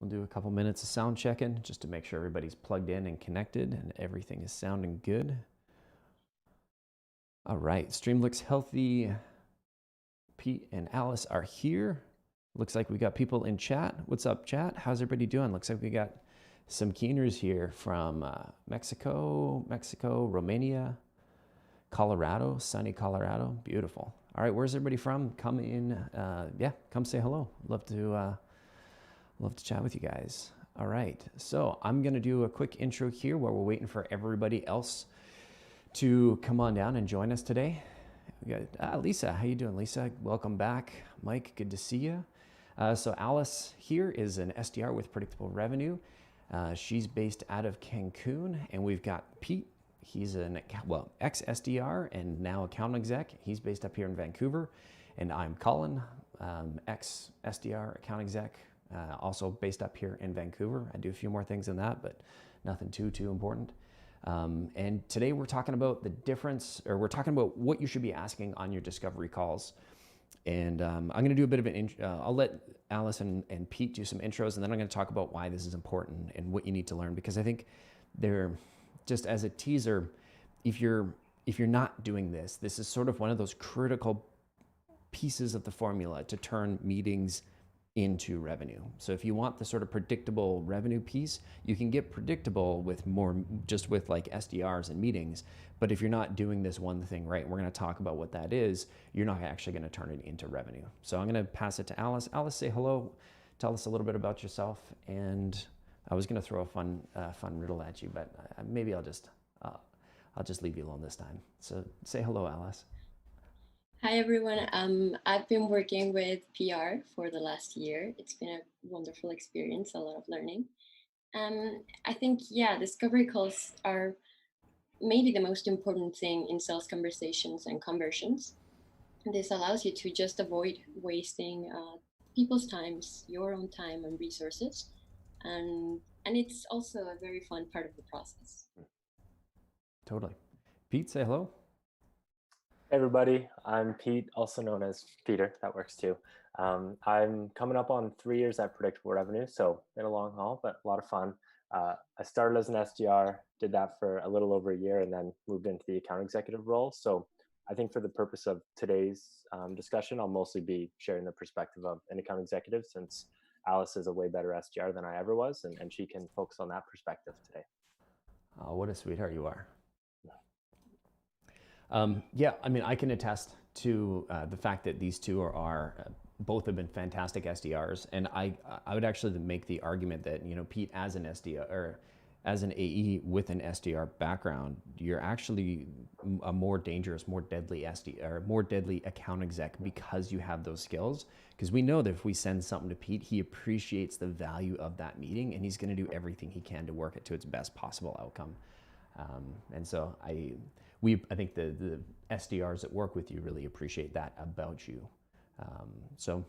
We'll do a couple minutes of sound checking just to make sure everybody's plugged in and connected and everything is sounding good. All right, stream looks healthy. Pete and Alice are here. Looks like we got people in chat. What's up, chat? How's everybody doing? Looks like we got some keeners here from Mexico, Romania, Colorado, sunny Colorado. Beautiful. All right, where's everybody from? Come in, yeah, come say hello. Love to chat with you guys. All right, so I'm gonna do a quick intro here while we're waiting for everybody else to come on down and join us today. We got Lisa. How you doing, Lisa? Welcome back. Mike, good to see you. So Alice here is an SDR with predictable revenue. She's based out of Cancun, and we've got Pete. He's an ex-SDR and now account exec. He's based up here in Vancouver. And I'm Colin, ex-SDR account exec, also based up here in Vancouver. I do a few more things than that, but nothing too important. And today we're talking about the difference, or we're talking about what you should be asking on your discovery calls. And I'm going to do a bit of an intro. I'll let Alice and Pete do some intros, and then I'm going to talk about why this is important and what you need to learn, because I think they're, just as a teaser, if you're not doing this, this is sort of one of those critical pieces of the formula to turn meetings into revenue. So if you want the sort of predictable revenue piece, you can get predictable with more, just with like SDRs and meetings. But if you're not doing this one thing right, we're going to talk about what that is, you're not actually going to turn it into revenue. So I'm going to pass it to Alice. Alice, say hello, tell us a little bit about yourself. And I was going to throw a fun riddle at you, but maybe I'll just leave you alone this time. So say hello, Alice. Hi, everyone. I've been working with PR for the last year. It's been a wonderful experience, a lot of learning. I think, yeah, discovery calls are maybe the most important thing in sales conversations and conversions. This allows you to just avoid wasting people's times, your own time and resources. And it's also a very fun part of the process. Totally. Pete, say hello. Hey everybody, I'm Pete, also known as Peter. That works too. I'm coming up on 3 years at Predictable Revenue, so been a long haul, but a lot of fun. I started as an SDR, did that for a little over a year, and then moved into the account executive role. So I think for the purpose of today's discussion, I'll mostly be sharing the perspective of an account executive, since Alice is a way better SDR than I ever was, and she can focus on that perspective today. Oh, what a sweetheart you are. Yeah, I mean, I can attest to the fact that these two are both have been fantastic SDRs, and I would actually make the argument that, you know, Pete, as an SDR or as an AE with an SDR background, you're actually a more dangerous, more deadly SDR, or more deadly account exec, because you have those skills. Because we know that if we send something to Pete, he appreciates the value of that meeting, and he's going to do everything he can to work it to its best possible outcome. And so I think the SDRs that work with you really appreciate that about you. So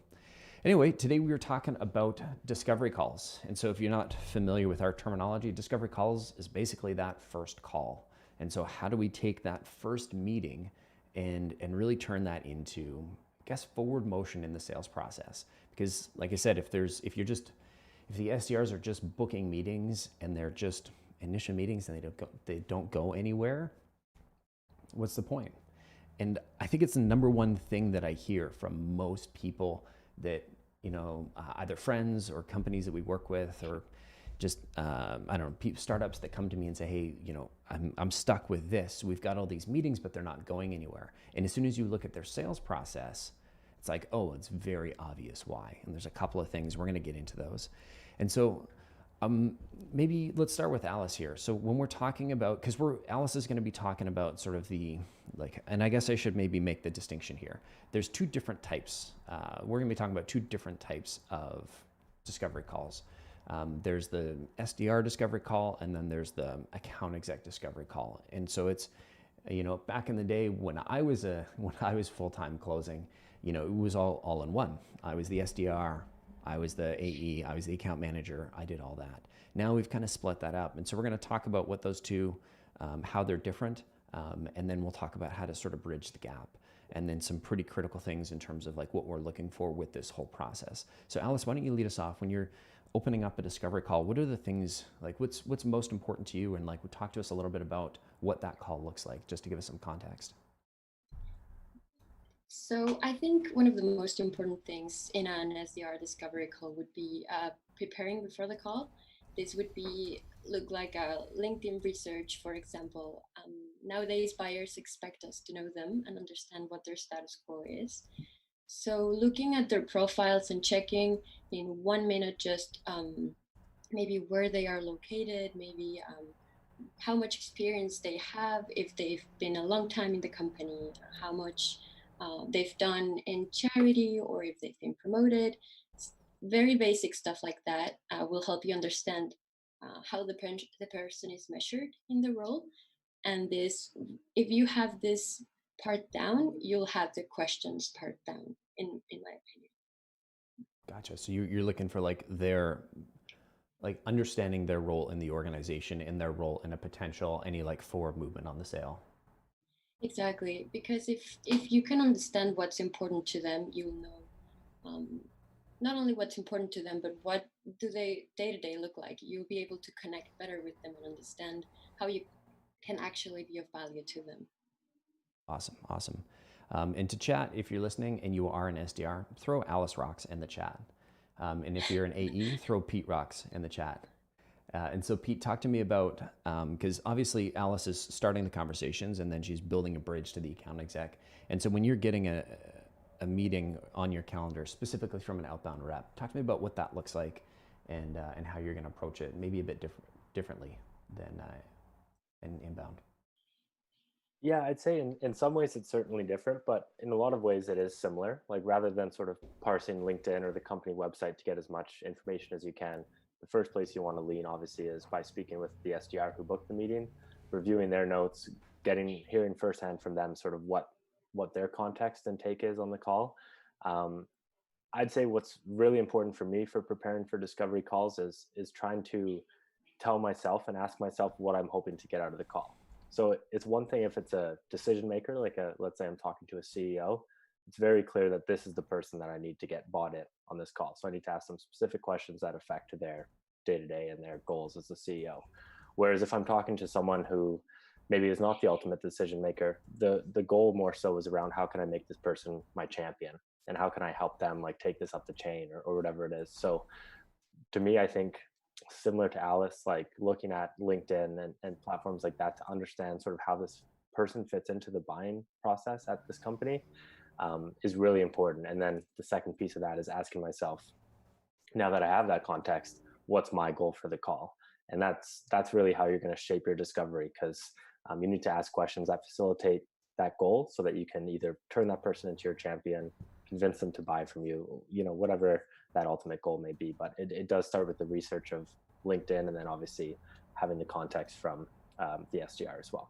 anyway, today we were talking about discovery calls. And so if you're not familiar with our terminology, discovery calls is basically that first call. And so how do we take that first meeting and really turn that into, I guess, forward motion in the sales process? Because like I said, if the SDRs are just booking meetings and they're just initial meetings and they don't go anywhere, what's the point? And I think it's the number one thing that I hear from most people that, you know, either friends or companies that we work with, or just, I don't know, startups that come to me and say, hey, you know, I'm stuck with this. We've got all these meetings, but they're not going anywhere. And as soon as you look at their sales process, it's like, oh, it's very obvious why. And there's a couple of things, we're going to get into those. And so maybe let's start with Alice here. So when we're talking about, because Alice is going to be talking about sort of the, like, and I guess I should maybe make the distinction here. There's two different types. We're going to be talking about two different types of discovery calls. There's the SDR discovery call, and then there's the account exec discovery call. And so it's, you know, back in the day when I was full-time closing, you know, it was all in one. I was the SDR, I was the AE, I was the account manager, I did all that. Now we've kind of split that up. And so we're going to talk about what those two, how they're different, and then we'll talk about how to sort of bridge the gap. And then some pretty critical things in terms of like what we're looking for with this whole process. So Alice, why don't you lead us off when you're, opening up a discovery call, what are the things, like what's most important to you? And like, talk to us a little bit about what that call looks like, just to give us some context. So I think one of the most important things in an SDR discovery call would be preparing before the call. This would look like a LinkedIn research, for example. Nowadays, buyers expect us to know them and understand what their status quo is. So looking at their profiles and checking in 1 minute just maybe where they are located, maybe how much experience they have, if they've been a long time in the company, how much they've done in charity, or if they've been promoted. Very basic stuff like that will help you understand how the person is measured in the role. And this, if you have this part down, you'll have the questions part down, in my opinion. Gotcha. So you're looking for like their, like understanding their role in the organization and their role in a potential, any like forward movement on the sale. Exactly, because if you can understand what's important to them, you'll know not only what's important to them, but what do they day to day look like. You'll be able to connect better with them and understand how you can actually be of value to them. Awesome, awesome. And to chat, if you're listening and you are an SDR, throw Alice Rocks in the chat. And if you're an AE, throw Pete Rocks in the chat. And so Pete, talk to me about, because obviously Alice is starting the conversations and then she's building a bridge to the account exec. And so when you're getting a meeting on your calendar, specifically from an outbound rep, talk to me about what that looks like and how you're going to approach it, maybe a bit differently than in inbound. Yeah, I'd say in some ways it's certainly different, but in a lot of ways it is similar. Like rather than sort of parsing LinkedIn or the company website to get as much information as you can, the first place you want to lean obviously is by speaking with the SDR who booked the meeting, reviewing their notes, hearing firsthand from them sort of what their context and take is on the call. I'd say what's really important for me for preparing for discovery calls is trying to tell myself and ask myself what I'm hoping to get out of the call. So it's one thing if it's a decision maker, like let's say I'm talking to a CEO, it's very clear that this is the person that I need to get bought in on this call. So I need to ask them specific questions that affect their day-to-day and their goals as the CEO. Whereas if I'm talking to someone who maybe is not the ultimate decision maker, the goal more so is around how can I make this person my champion and how can I help them like take this up the chain or whatever it is. So to me, I think similar to Alice, like looking at LinkedIn and platforms like that to understand sort of how this person fits into the buying process at this company is really important. And then the second piece of that is asking myself, now that I have that context, what's my goal for the call? And that's really how you're going to shape your discovery, because you need to ask questions that facilitate that goal so that you can either turn that person into your champion, convince them to buy from you, whatever that ultimate goal may be. But it does start with the research of LinkedIn and then obviously having the context from the SDR as well.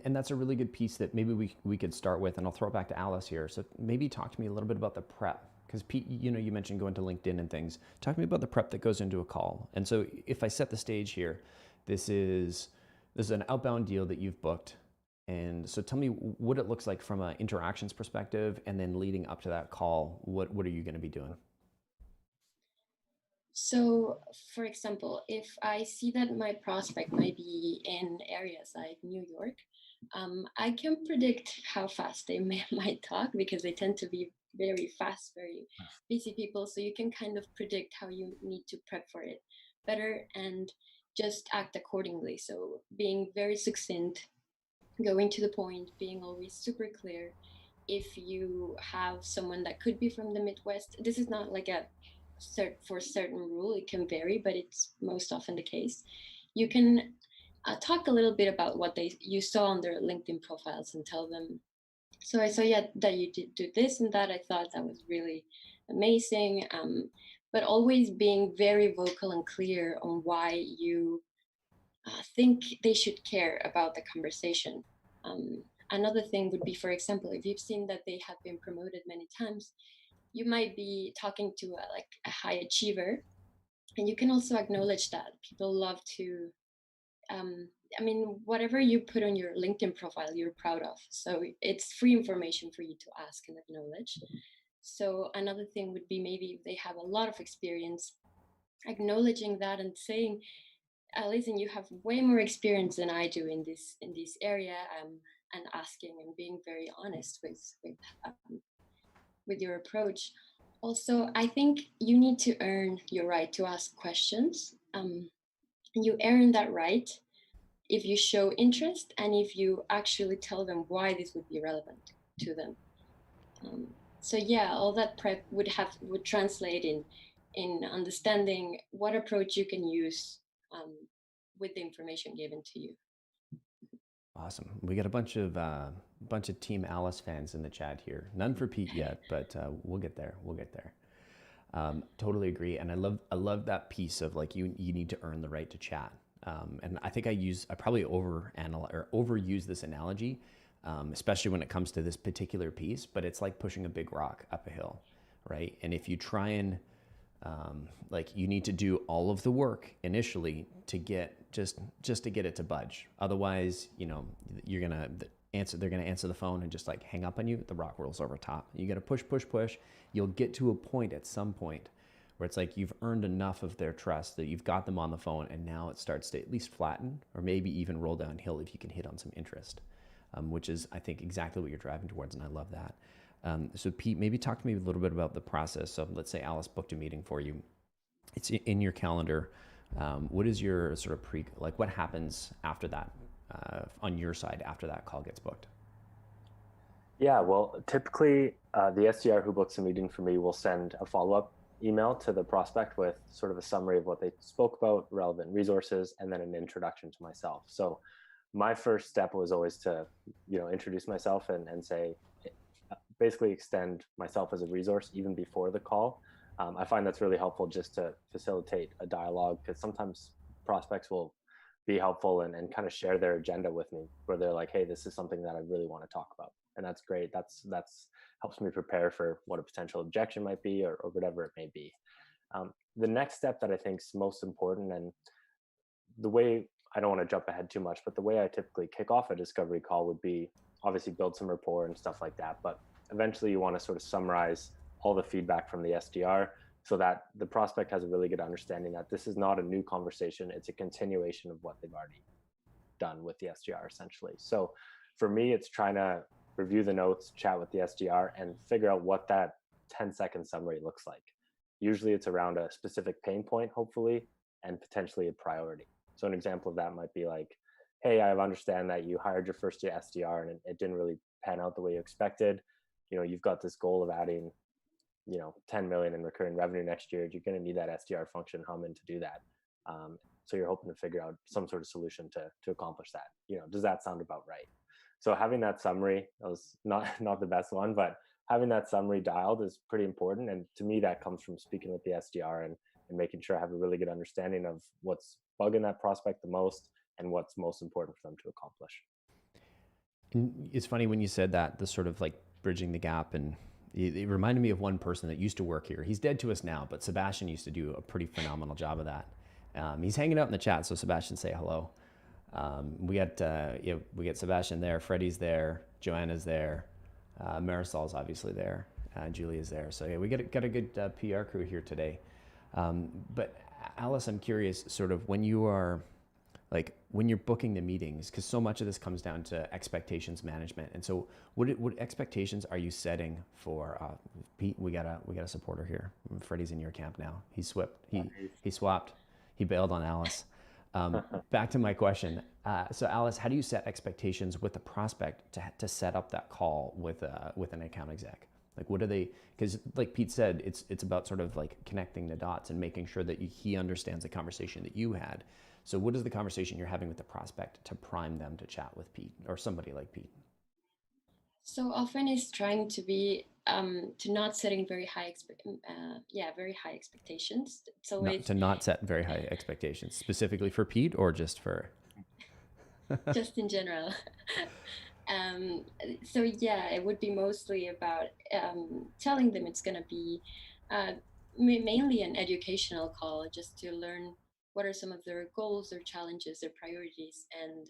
And that's a really good piece that maybe we could start with, and I'll throw it back to Alice here. So maybe talk to me a little bit about the prep, because Pete, you mentioned going to LinkedIn and things. Talk to me about the prep that goes into a call. And so if I set the stage here, this is an outbound deal that you've booked. And so tell me what it looks like from an interactions perspective, and then leading up to that call, what are you going to be doing? So, for example, if I see that my prospect might be in areas like New York, I can predict how fast they might talk, because they tend to be very fast, very busy people. So you can kind of predict how you need to prep for it better and just act accordingly. So being very succinct, going to the point, being always super clear. If you have someone that could be from the Midwest, this is not like a certain rule, it can vary, but it's most often the case. You can talk a little bit about what you saw on their LinkedIn profiles and tell them, so I saw that you did do this and that. I thought that was really amazing. But always being very vocal and clear on why you think they should care about the conversation. Another thing would be, for example, if you've seen that they have been promoted many times, you might be talking to a high achiever, and you can also acknowledge that people love to. Whatever you put on your LinkedIn profile, you're proud of. So it's free information for you to ask and acknowledge. So another thing would be maybe if they have a lot of experience, acknowledging that and saying, listen, you have way more experience than I do in this area, and asking and being very honest with your approach. Also, I think you need to earn your right to ask questions. And you earn that right if you show interest and if you actually tell them why this would be relevant to them. So yeah, all that prep would translate in understanding what approach you can use with the information given to you. Awesome. We got a bunch of Team Alice fans in the chat here. None for Pete yet, but we'll get there. We'll get there. Totally agree, and I love that piece of like you need to earn the right to chat. And I think I probably overuse this analogy, especially when it comes to this particular piece. But it's like pushing a big rock up a hill, right? And if you try and like you need to do all of the work initially to get just to get it to budge. Otherwise, you know, they're gonna answer the phone and just like hang up on you. The rock rolls over top. You got to push, push, push. You'll get to a point at some point where it's like you've earned enough of their trust that you've got them on the phone, and now it starts to at least flatten or maybe even roll downhill if you can hit on some interest, which is I think exactly what you're driving towards, and I love that. So Pete, maybe talk to me a little bit about the process. So let's say Alice booked a meeting for you. It's in your calendar. What is your sort of what happens after that on your side after that call gets booked? Yeah, well, typically the SDR who books a meeting for me will send a follow-up email to the prospect with sort of a summary of what they spoke about, relevant resources, and then an introduction to myself. So my first step was always to, introduce myself and say, basically extend myself as a resource even before the call. I find that's really helpful just to facilitate a dialogue, because sometimes prospects will be helpful and kind of share their agenda with me, where they're like, hey, this is something that I really want to talk about. And that's great. That's helps me prepare for what a potential objection might be, or whatever it may be. The next step that I think is most important, and the way, I don't want to jump ahead too much, but the way I typically kick off a discovery call would be obviously build some rapport and stuff like that. But eventually you want to sort of summarize all the feedback from the SDR so that the prospect has a really good understanding that this is not a new conversation. It's a continuation of what they've already done with the SDR essentially. So for me, it's trying to review the notes, chat with the SDR, and figure out what that 10-second summary looks like. Usually it's around a specific pain point, hopefully, and potentially a priority. So an example of that might be like, hey, I understand that you hired your first SDR and it didn't really pan out the way you expected. You've got this goal of adding, 10 million in recurring revenue next year. You're going to need that SDR function humming to do that. So you're hoping to figure out some sort of solution to accomplish that. Does that sound about right? So having that summary, that was not the best one, but having that summary dialed is pretty important. And to me, that comes from speaking with the SDR and making sure I have a really good understanding of what's bugging that prospect the most and what's most important for them to accomplish. And it's funny when you said that, the sort of like bridging the gap, and it reminded me of one person that used to work here. He's dead to us now, but Sebastian used to do a pretty phenomenal job of that. He's hanging out in the chat, so Sebastian, say hello. We got Sebastian there, Freddie's there, Joanna's there, Marisol's obviously there, Julia's there. So yeah, we got a good PR crew here today. But Alice, I'm curious, sort of when you're booking the meetings, because so much of this comes down to expectations management. And so what expectations are you setting for Pete? We got a supporter here. Freddie's in your camp now. He swapped. He bailed on Alice. Back to my question. So Alice, how do you set expectations with the prospect to set up that call with an account exec? Like, what are they? Because like Pete said, it's about sort of like connecting the dots and making sure that he understands the conversation that you had. So what is the conversation you're having with the prospect to prime them to chat with Pete or somebody like Pete? So often it's trying to be to not setting very high expectations. So to not set very high expectations, specifically for Pete or just for just in general. So yeah, it would be mostly about telling them it's going to be mainly an educational call, just to learn what are some of their goals, their challenges, their priorities, and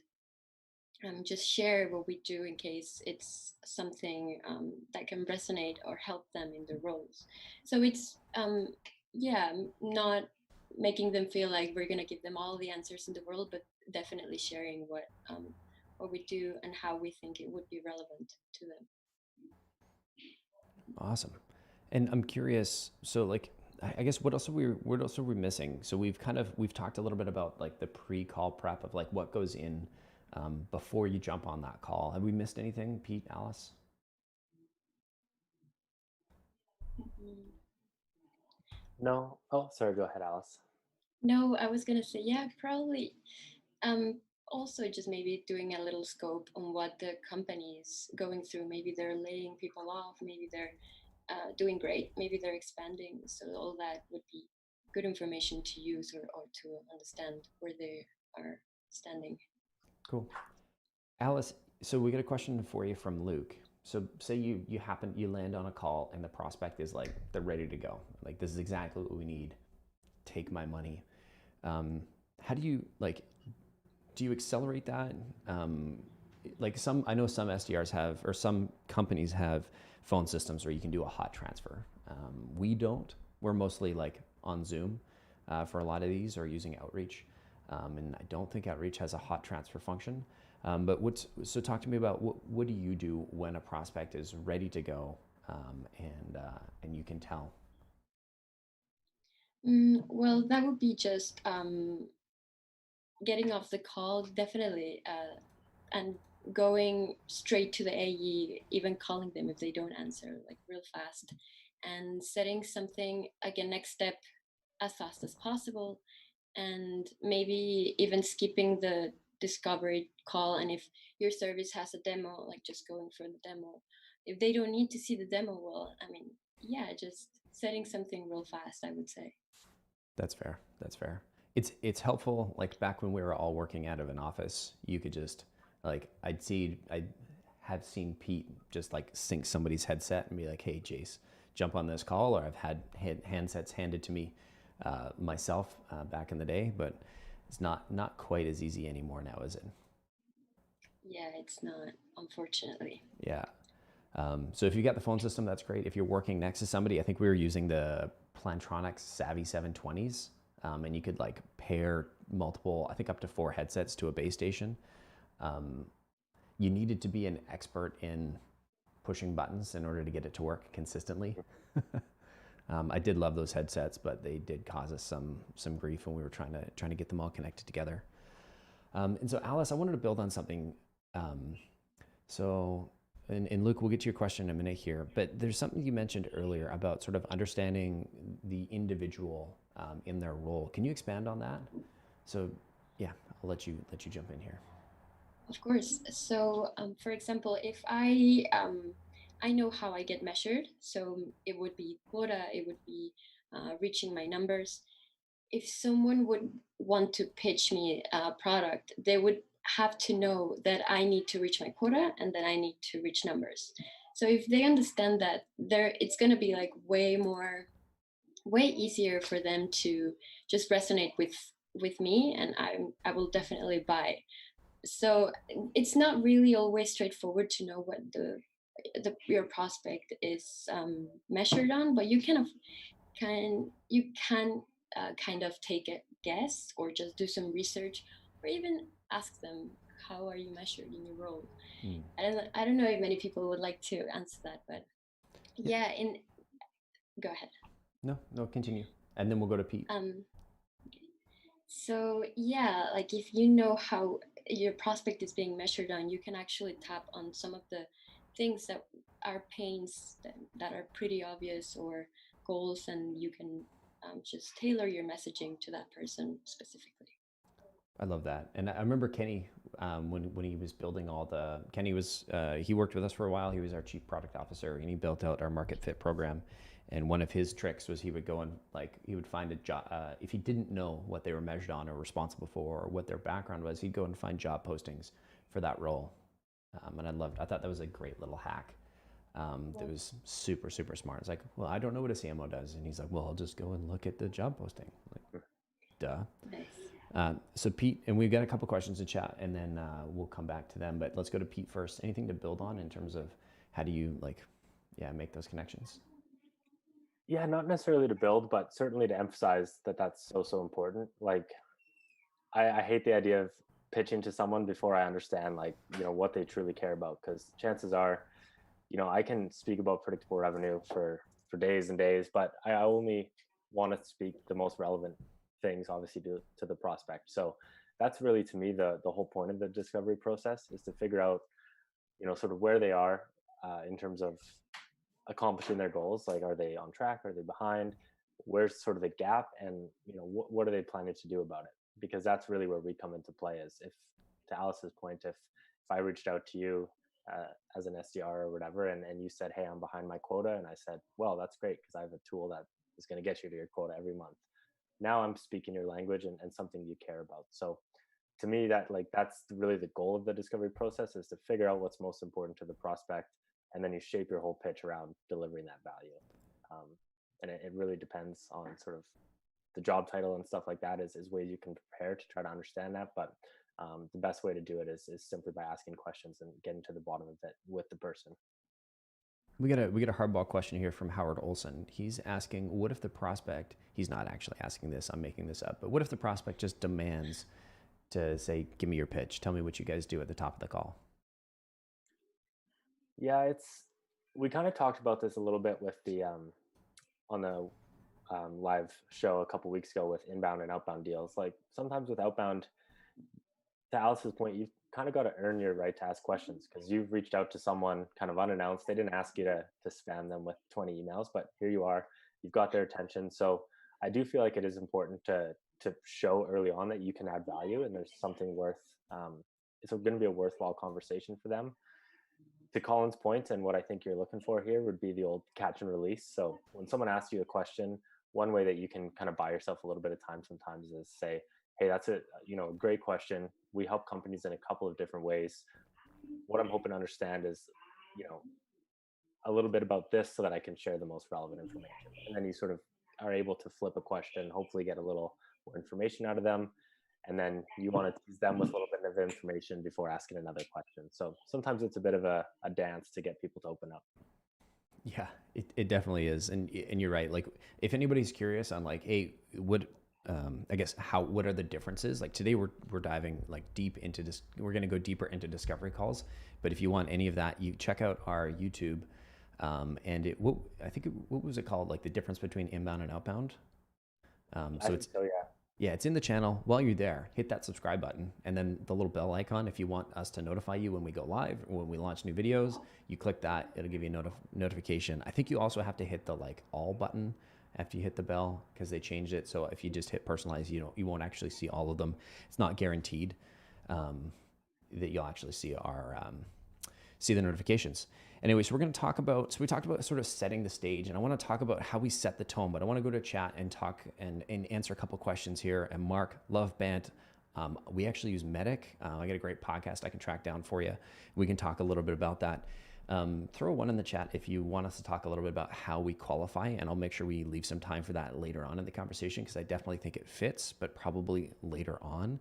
just share what we do in case it's something that can resonate or help them in their roles. So it's yeah, not making them feel like we're gonna give them all the answers in the world, but definitely sharing what we do and how we think it would be relevant to them. Awesome. And I'm curious, so like, I guess what else are we missing? So we've talked a little bit about like the pre-call prep of like what goes in before you jump on that call. Have we missed anything, Pete, Alice? No. Oh, sorry. Go ahead, Alice. No, I was gonna say, yeah, probably. Also, just maybe doing a little scope on what the company is going through. Maybe they're laying people off. Maybe they're doing great. Maybe they're expanding. So all that would be good information to use or to understand where they are standing. Cool. Alice, so we got a question for you from Luke. So say you land on a call and the prospect is like, they're ready to go. Like, this is exactly what we need. Take my money. How do you do you accelerate that? I know some SDRs have, or some companies have phone systems where you can do a hot transfer. We don't. We're mostly like on Zoom for a lot of these, or using Outreach. And I don't think Outreach has a hot transfer function. So talk to me about what do you do when a prospect is ready to go, and you can tell? Well, that would be just getting off the call, definitely, and going straight to the AE, even calling them if they don't answer, like real fast, and setting something, again, next step as fast as possible, and maybe even skipping the discovery call. And if your service has a demo, like just going for the demo. If they don't need to see the demo, well, I mean, yeah, just setting something real fast, I would say. That's fair. That's fair. It's helpful. Like back when we were all working out of an office, you could just I have seen Pete just like sync somebody's headset and be like, "Hey, Jace, jump on this call." Or I've had handsets handed to me myself back in the day, but it's not quite as easy anymore now, is it? Yeah, it's not, unfortunately. Yeah. So if you got the phone system, that's great. If you're working next to somebody, I think we were using the Plantronics Savvy 720s, and you could like pair multiple, I think up to 4 headsets to a base station. You needed to be an expert in pushing buttons in order to get it to work consistently. I did love those headsets, but they did cause us some grief when we were trying to get them all connected together. And so Alice, I wanted to build on something. And Luke, we'll get to your question in a minute here, but there's something you mentioned earlier about sort of understanding the individual in their role. Can you expand on that? So yeah, I'll let you jump in here. Of course. So, for example, if I know how I get measured, so it would be quota, it would be reaching my numbers. If someone would want to pitch me a product, they would have to know that I need to reach my quota and that I need to reach numbers. So if they understand that, it's going to be like way easier for them to just resonate with me, and I will definitely buy. So it's not really always straightforward to know what your prospect is measured on, but you can kind of take a guess or just do some research, or even ask them, how are you measured in your role? I don't know if many people would like to answer that, but yeah. Go ahead. No, continue, and then we'll go to Pete. So yeah, like if you know how your prospect is being measured on, you can actually tap on some of the things that are pains that are pretty obvious, or goals, and you can just tailor your messaging to that person specifically. I love that. And I remember Kenny, when he was building Kenny was, he worked with us for a while. He was our chief product officer, and he built out our market fit program. And one of his tricks was he would go and he would find a job, if he didn't know what they were measured on or responsible for, or what their background was, he'd go and find job postings for that role. And I thought that was a great little hack. That was super, super smart. It's like, well, I don't know what a CMO does. And he's like, well, I'll just go and look at the job posting. Like, duh. Nice. So Pete, and we've got a couple questions in chat, and then we'll come back to them. But let's go to Pete first. Anything to build on in terms of how do you make those connections? Yeah, not necessarily to build, but certainly to emphasize that that's so important. Like, I hate the idea of pitching to someone before I understand what they truly care about, because chances are, I can speak about predictable revenue for days and days, but I only want to speak the most relevant things, obviously, to the prospect. So that's really, to me, the whole point of the discovery process, is to figure out, sort of where they are in terms of accomplishing their goals. Like, are they on track? Are they behind? Where's sort of the gap? And what are they planning to do about it? Because that's really where we come into play. Is, if, to Alice's point, if I reached out to you as an SDR or whatever, and you said, hey, I'm behind my quota, and I said, well, that's great, because I have a tool that is going to get you to your quota every month. Now I'm speaking your language, and something you care about. So to me, that's really the goal of the discovery process, is to figure out what's most important to the prospect, and then you shape your whole pitch around delivering that value. And it really depends on sort of the job title and stuff like that, is ways you can prepare to try to understand that. But the best way to do it is simply by asking questions and getting to the bottom of it with the person. We got a hardball question here from Howard Olson. He's asking, what if the prospect, he's not actually asking this, I'm making this up, but what if the prospect just demands to say, give me your pitch, tell me what you guys do at the top of the call? Yeah, we kind of talked about this a little bit with the on the live show a couple weeks ago with inbound and outbound deals. Like, sometimes with outbound, to Alice's point, you've kind of got to earn your right to ask questions, because you've reached out to someone kind of unannounced. They didn't ask you to spam them with 20 emails, but here you are, you've got their attention. So I do feel like it is important to show early on that you can add value, and there's something worth, it's going to be a worthwhile conversation for them. To Colin's point, and what I think you're looking for here, would be the old catch and release. So when someone asks you a question, one way that you can kind of buy yourself a little bit of time sometimes is say, hey, that's a great question. We help companies in a couple of different ways. What I'm hoping to understand is, a little bit about this, so that I can share the most relevant information. And then you sort of are able to flip a question, hopefully get a little more information out of them. And then you want to tease them with a little bit of information before asking another question. So sometimes it's a bit of a dance to get people to open up. Yeah, it definitely is. And you're right. Like, if anybody's curious on like, hey, what are the differences? Like, today we're diving like deep into this. We're going to go deeper into discovery calls. But if you want any of that, you check out our YouTube. And what was it called? Like, the difference between inbound and outbound. Yeah, it's in the channel. While you're there, hit that subscribe button, and then the little bell icon. If you want us to notify you when we go live or when we launch new videos, you click that. It'll give you a notification. I think you also have to hit the like all button after you hit the bell, because they changed it. So if you just hit personalize, you won't actually see all of them. It's not guaranteed that you'll actually see see the notifications. Anyway, so we're going to talk about, we talked about sort of setting the stage, and I want to talk about how we set the tone, but I want to go to chat and talk and answer a couple questions here. And Mark, love Bant. We actually use Medic. I got a great podcast I can track down for you. We can talk a little bit about that. Throw one in the chat if you want us to talk a little bit about how we qualify, and I'll make sure we leave some time for that later on in the conversation, because I definitely think it fits, but probably later on.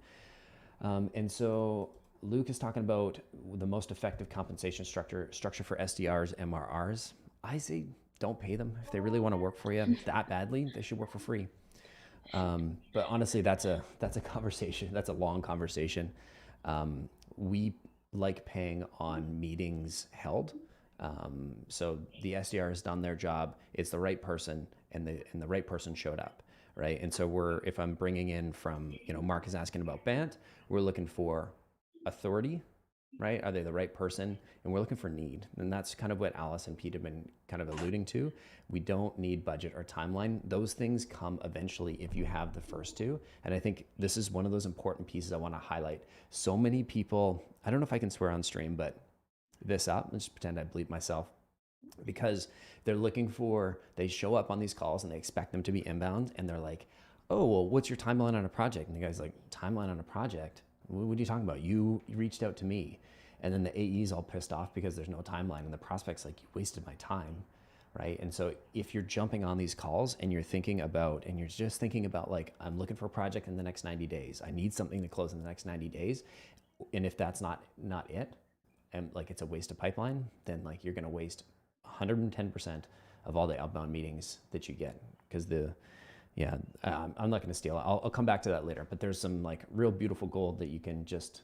And so Luke is talking about the most effective compensation structure for SDRs, MRRs. I say don't pay them. If they really want to work for you that badly, they should work for free. But honestly, that's a conversation. That's a long conversation. We like paying on meetings held. So the SDR has done their job. It's the right person, and the right person showed up, right? And so if I'm bringing in from, Mark is asking about Bant, we're looking for authority, right? Are they the right person? And we're looking for need. And that's kind of what Alice and Pete have been kind of alluding to. We don't need budget or timeline. Those things come eventually if you have the first two. And I think this is one of those important pieces I want to highlight. So many people, I don't know if I can swear on stream, but this up, let's just pretend I bleep myself, because they show up on these calls and they expect them to be inbound, and they're like, oh, well, what's your timeline on a project? And the guy's like, timeline on a project? What are you talking about? You reached out to me. And then the AE's all pissed off because there's no timeline, and the prospect's like, you wasted my time. right? And so if you're jumping on these calls and you're just thinking about like, I'm looking for a project in the next 90 days. I need something to close in the next 90 days. And if that's not it, and like it's a waste of pipeline, then like you're going to waste 110% of all the outbound meetings that you get. Because I'm not going to steal it. I'll come back to that later, but there's some like real beautiful gold that you can just,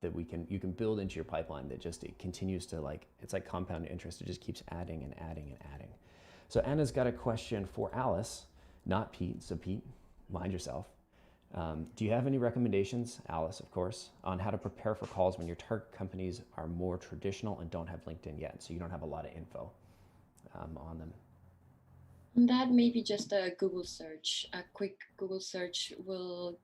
that you can build into your pipeline that just, it continues to like, it's like compound interest. It just keeps adding and adding and adding. So Anna's got a question for Alice, not Pete. So Pete, mind yourself. Do you have any recommendations, Alice, of course, on how to prepare for calls when your target companies are more traditional and don't have LinkedIn yet? So you don't have a lot of info on them. That may be just a Google search. A quick Google search will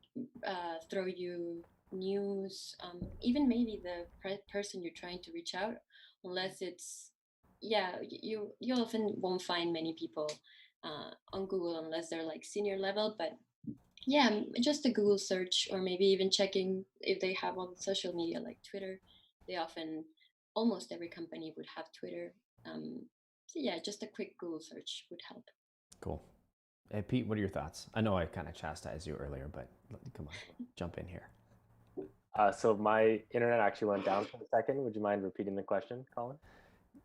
throw you news, even maybe the person you're trying to reach out, unless it's, you often won't find many people on Google unless they're like senior level, but yeah, just a Google search, or maybe even checking if they have on social media like Twitter. They often, almost every company would have Twitter. So yeah, just a quick Google search would help. Cool. Hey, Pete, what are your thoughts? I know I kind of chastised you earlier, but come on, jump in here. So my internet actually went down for a second. Would you mind repeating the question, Colin?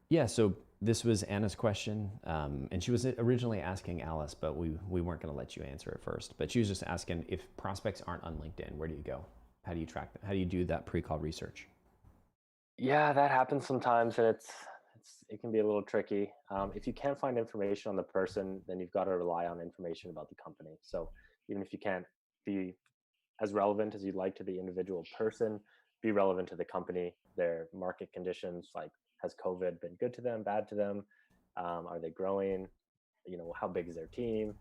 Yeah, so this was Anna's question, and she was originally asking Alice, but we weren't going to let you answer it first. But she was just asking, if prospects aren't on LinkedIn, where do you go? How do you track them? How do you do that pre-call research? Yeah, that happens sometimes, and it can be a little tricky. If you can't find information on the person, then you've got to rely on information about the company. So even if you can't be as relevant as you'd like to the individual person, be relevant to the company, their market conditions, like has COVID been good to them, bad to them? Are they growing? How big is their team?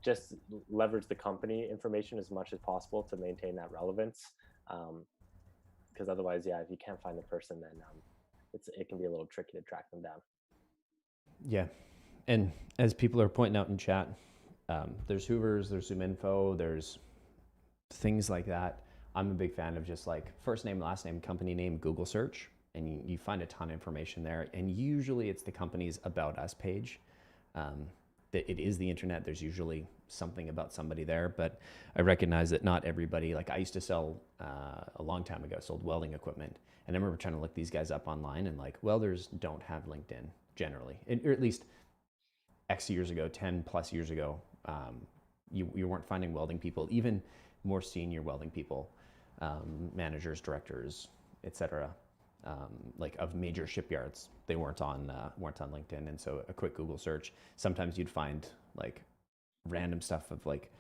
Just leverage the company information as much as possible to maintain that relevance. Because otherwise, if you can't find the person, then it can be a little tricky to track them down. Yeah, and as people are pointing out in chat, there's Hoovers, there's ZoomInfo, there's things like that. I'm a big fan of just like first name, last name, company name, Google search, and you find a ton of information there. And usually it's the company's About Us page. That it is the internet. There's usually something about somebody there, but I recognize that not everybody, like I used to sell a long time ago, sold welding equipment. And I remember trying to look these guys up online, and like welders don't have LinkedIn generally, or at least X years ago, 10 plus years ago, you weren't finding welding people, even more senior welding people, managers, directors, etc. Like of major shipyards, they weren't on LinkedIn, and so a quick Google search. Sometimes you'd find like random stuff of like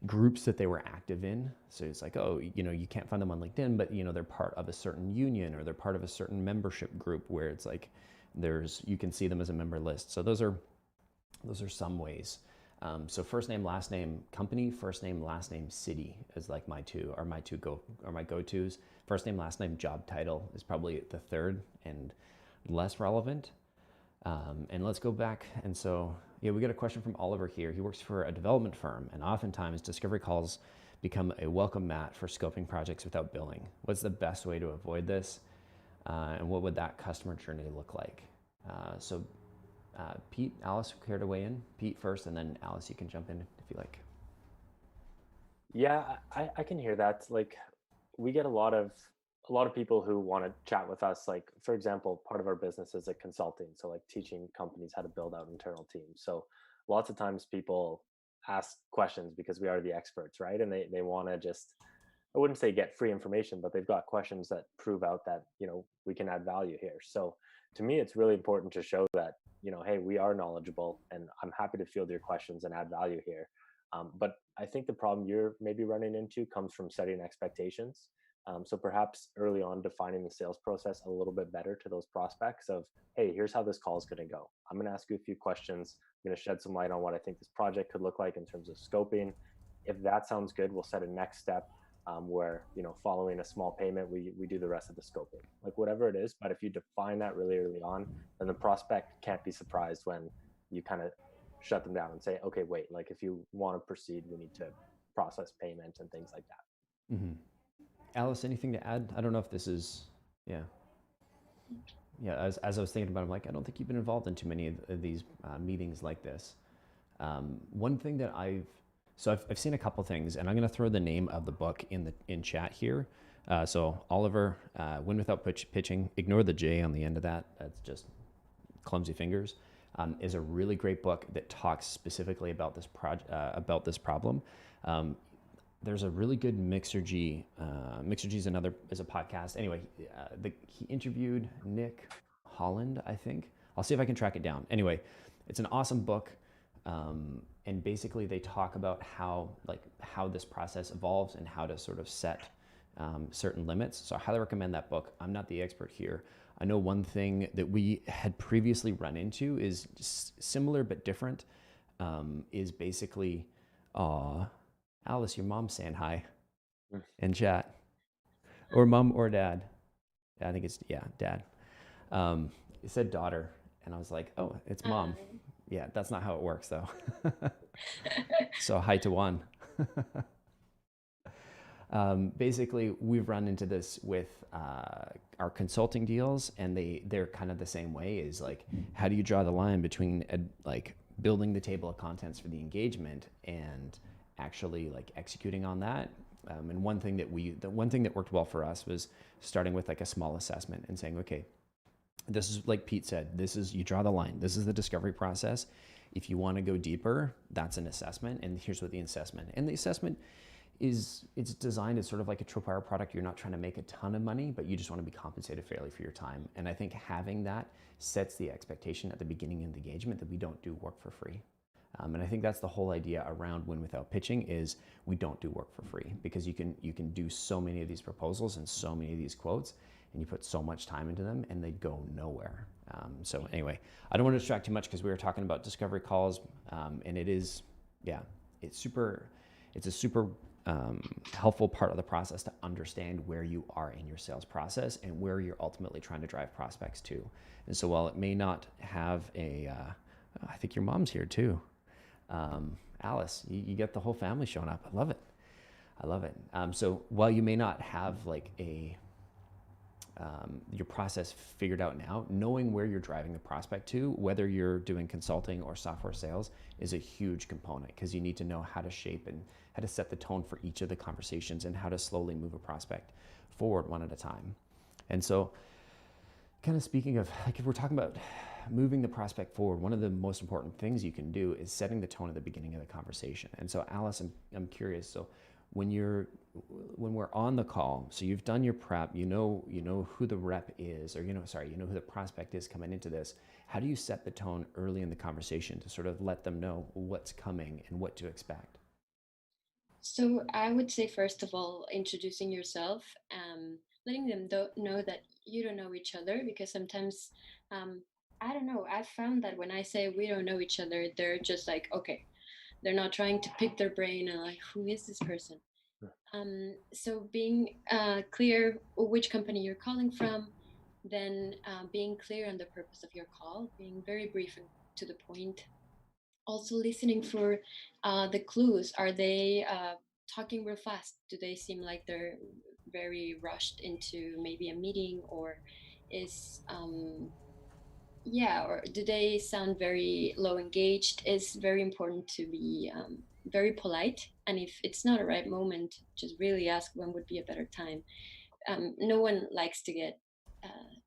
groups that they were active in. So it's like, oh, you can't find them on LinkedIn, but they're part of a certain union, or they're part of a certain membership group where it's like you can see them as a member list. So those are some ways. So first name, last name, company, first name, last name, city is like my go-tos. First name, last name, job title is probably the third and less relevant. And let's go back. And so, we got a question from Oliver here. He works for a development firm, and oftentimes discovery calls become a welcome mat for scoping projects without billing. What's the best way to avoid this? And what would that customer journey look like? Pete, Alice, care to weigh in? Pete first, and then Alice, you can jump in if you like. Yeah, I can hear that. Like, we get a lot of people who want to chat with us. Like, for example, part of our business is like consulting, so like teaching companies how to build out internal teams. So lots of times people ask questions because we are the experts, right? And they want to just, I wouldn't say get free information, but they've got questions that prove out that we can add value here. So to me, it's really important to show that hey, we are knowledgeable, and I'm happy to field your questions and add value here. But I think the problem you're maybe running into comes from setting expectations. So perhaps early on defining the sales process a little bit better to those prospects of, hey, here's how this call is going to go. I'm going to ask you a few questions. I'm going to shed some light on what I think this project could look like in terms of scoping. If that sounds good, we'll set a next step where, following a small payment, we do the rest of the scoping, like whatever it is. But if you define that really early on, then the prospect can't be surprised when you kind of shut them down and say, okay, wait, like if you want to proceed, we need to process payment and things like that. Mm-hmm. Alice, anything to add? I don't know if this is, yeah. yeah, as I was thinking about it, I'm like, I don't think you've been involved in too many of these meetings like this. One thing that I've seen a couple things, and I'm going to throw the name of the book in chat here. So Oliver, Win Without Pitching, ignore the J on the end of that. That's just clumsy fingers. Is a really great book that talks specifically about this this problem. There's a really good Mixergy. Mixergy is a podcast. Anyway, he interviewed Nick Holland, I think. I'll see if I can track it down. Anyway, it's an awesome book, and basically they talk about how this process evolves and how to sort of set certain limits. So I highly recommend that book. I'm not the expert here. I know one thing that we had previously run into is similar but different. Is basically, Alice, your mom's saying hi in chat, or mom or dad. I think it's dad. It said daughter, and I was like, oh, it's mom. Yeah, that's not how it works though. So hi to one. Basically, we've run into this with our consulting deals, and they're kind of the same way. Is like, how do you draw the line between like building the table of contents for the engagement and actually like executing on that? And the one thing that worked well for us was starting with like a small assessment and saying, okay, this is like Pete said, you draw the line. This is the discovery process. If you want to go deeper, that's an assessment, and here's what the assessment. And the assessment it's designed as sort of like a Tripwire product. You're not trying to make a ton of money, but you just want to be compensated fairly for your time. And I think having that sets the expectation at the beginning of the engagement that we don't do work for free. And I think that's the whole idea around Win Without Pitching is we don't do work for free, because you can do so many of these proposals and so many of these quotes, and you put so much time into them and they go nowhere. So anyway, I don't want to distract too much because we were talking about discovery calls, and it's a super helpful part of the process to understand where you are in your sales process and where you're ultimately trying to drive prospects to. And so while it may not have I think your mom's here too. Alice, you get the whole family showing up. I love it. So while you may not have like your process figured out now, knowing where you're driving the prospect to, whether you're doing consulting or software sales, is a huge component, because you need to know how to shape and how to set the tone for each of the conversations and how to slowly move a prospect forward one at a time. And so kind of speaking of, like, if we're talking about moving the prospect forward, one of the most important things you can do is setting the tone at the beginning of the conversation. And so Alice, I'm curious, so when we're on the call, so you've done your prep, you know who the rep is, or you know who the prospect is coming into this. How do you set the tone early in the conversation to sort of let them know what's coming and what to expect? So I would say, first of all, introducing yourself, letting them know that you don't know each other, because sometimes, I don't know, I've found that when I say we don't know each other, they're just like, okay, they're not trying to pick their brain and like, who is this person? So being clear which company you're calling from, then being clear on the purpose of your call, being very brief and to the point. Also listening for the clues. Are they talking real fast? Do they seem like they're very rushed into maybe a meeting, or is or do they sound very low engaged? It's very important to be very polite, and if it's not a right moment, just really ask when would be a better time. No one likes to get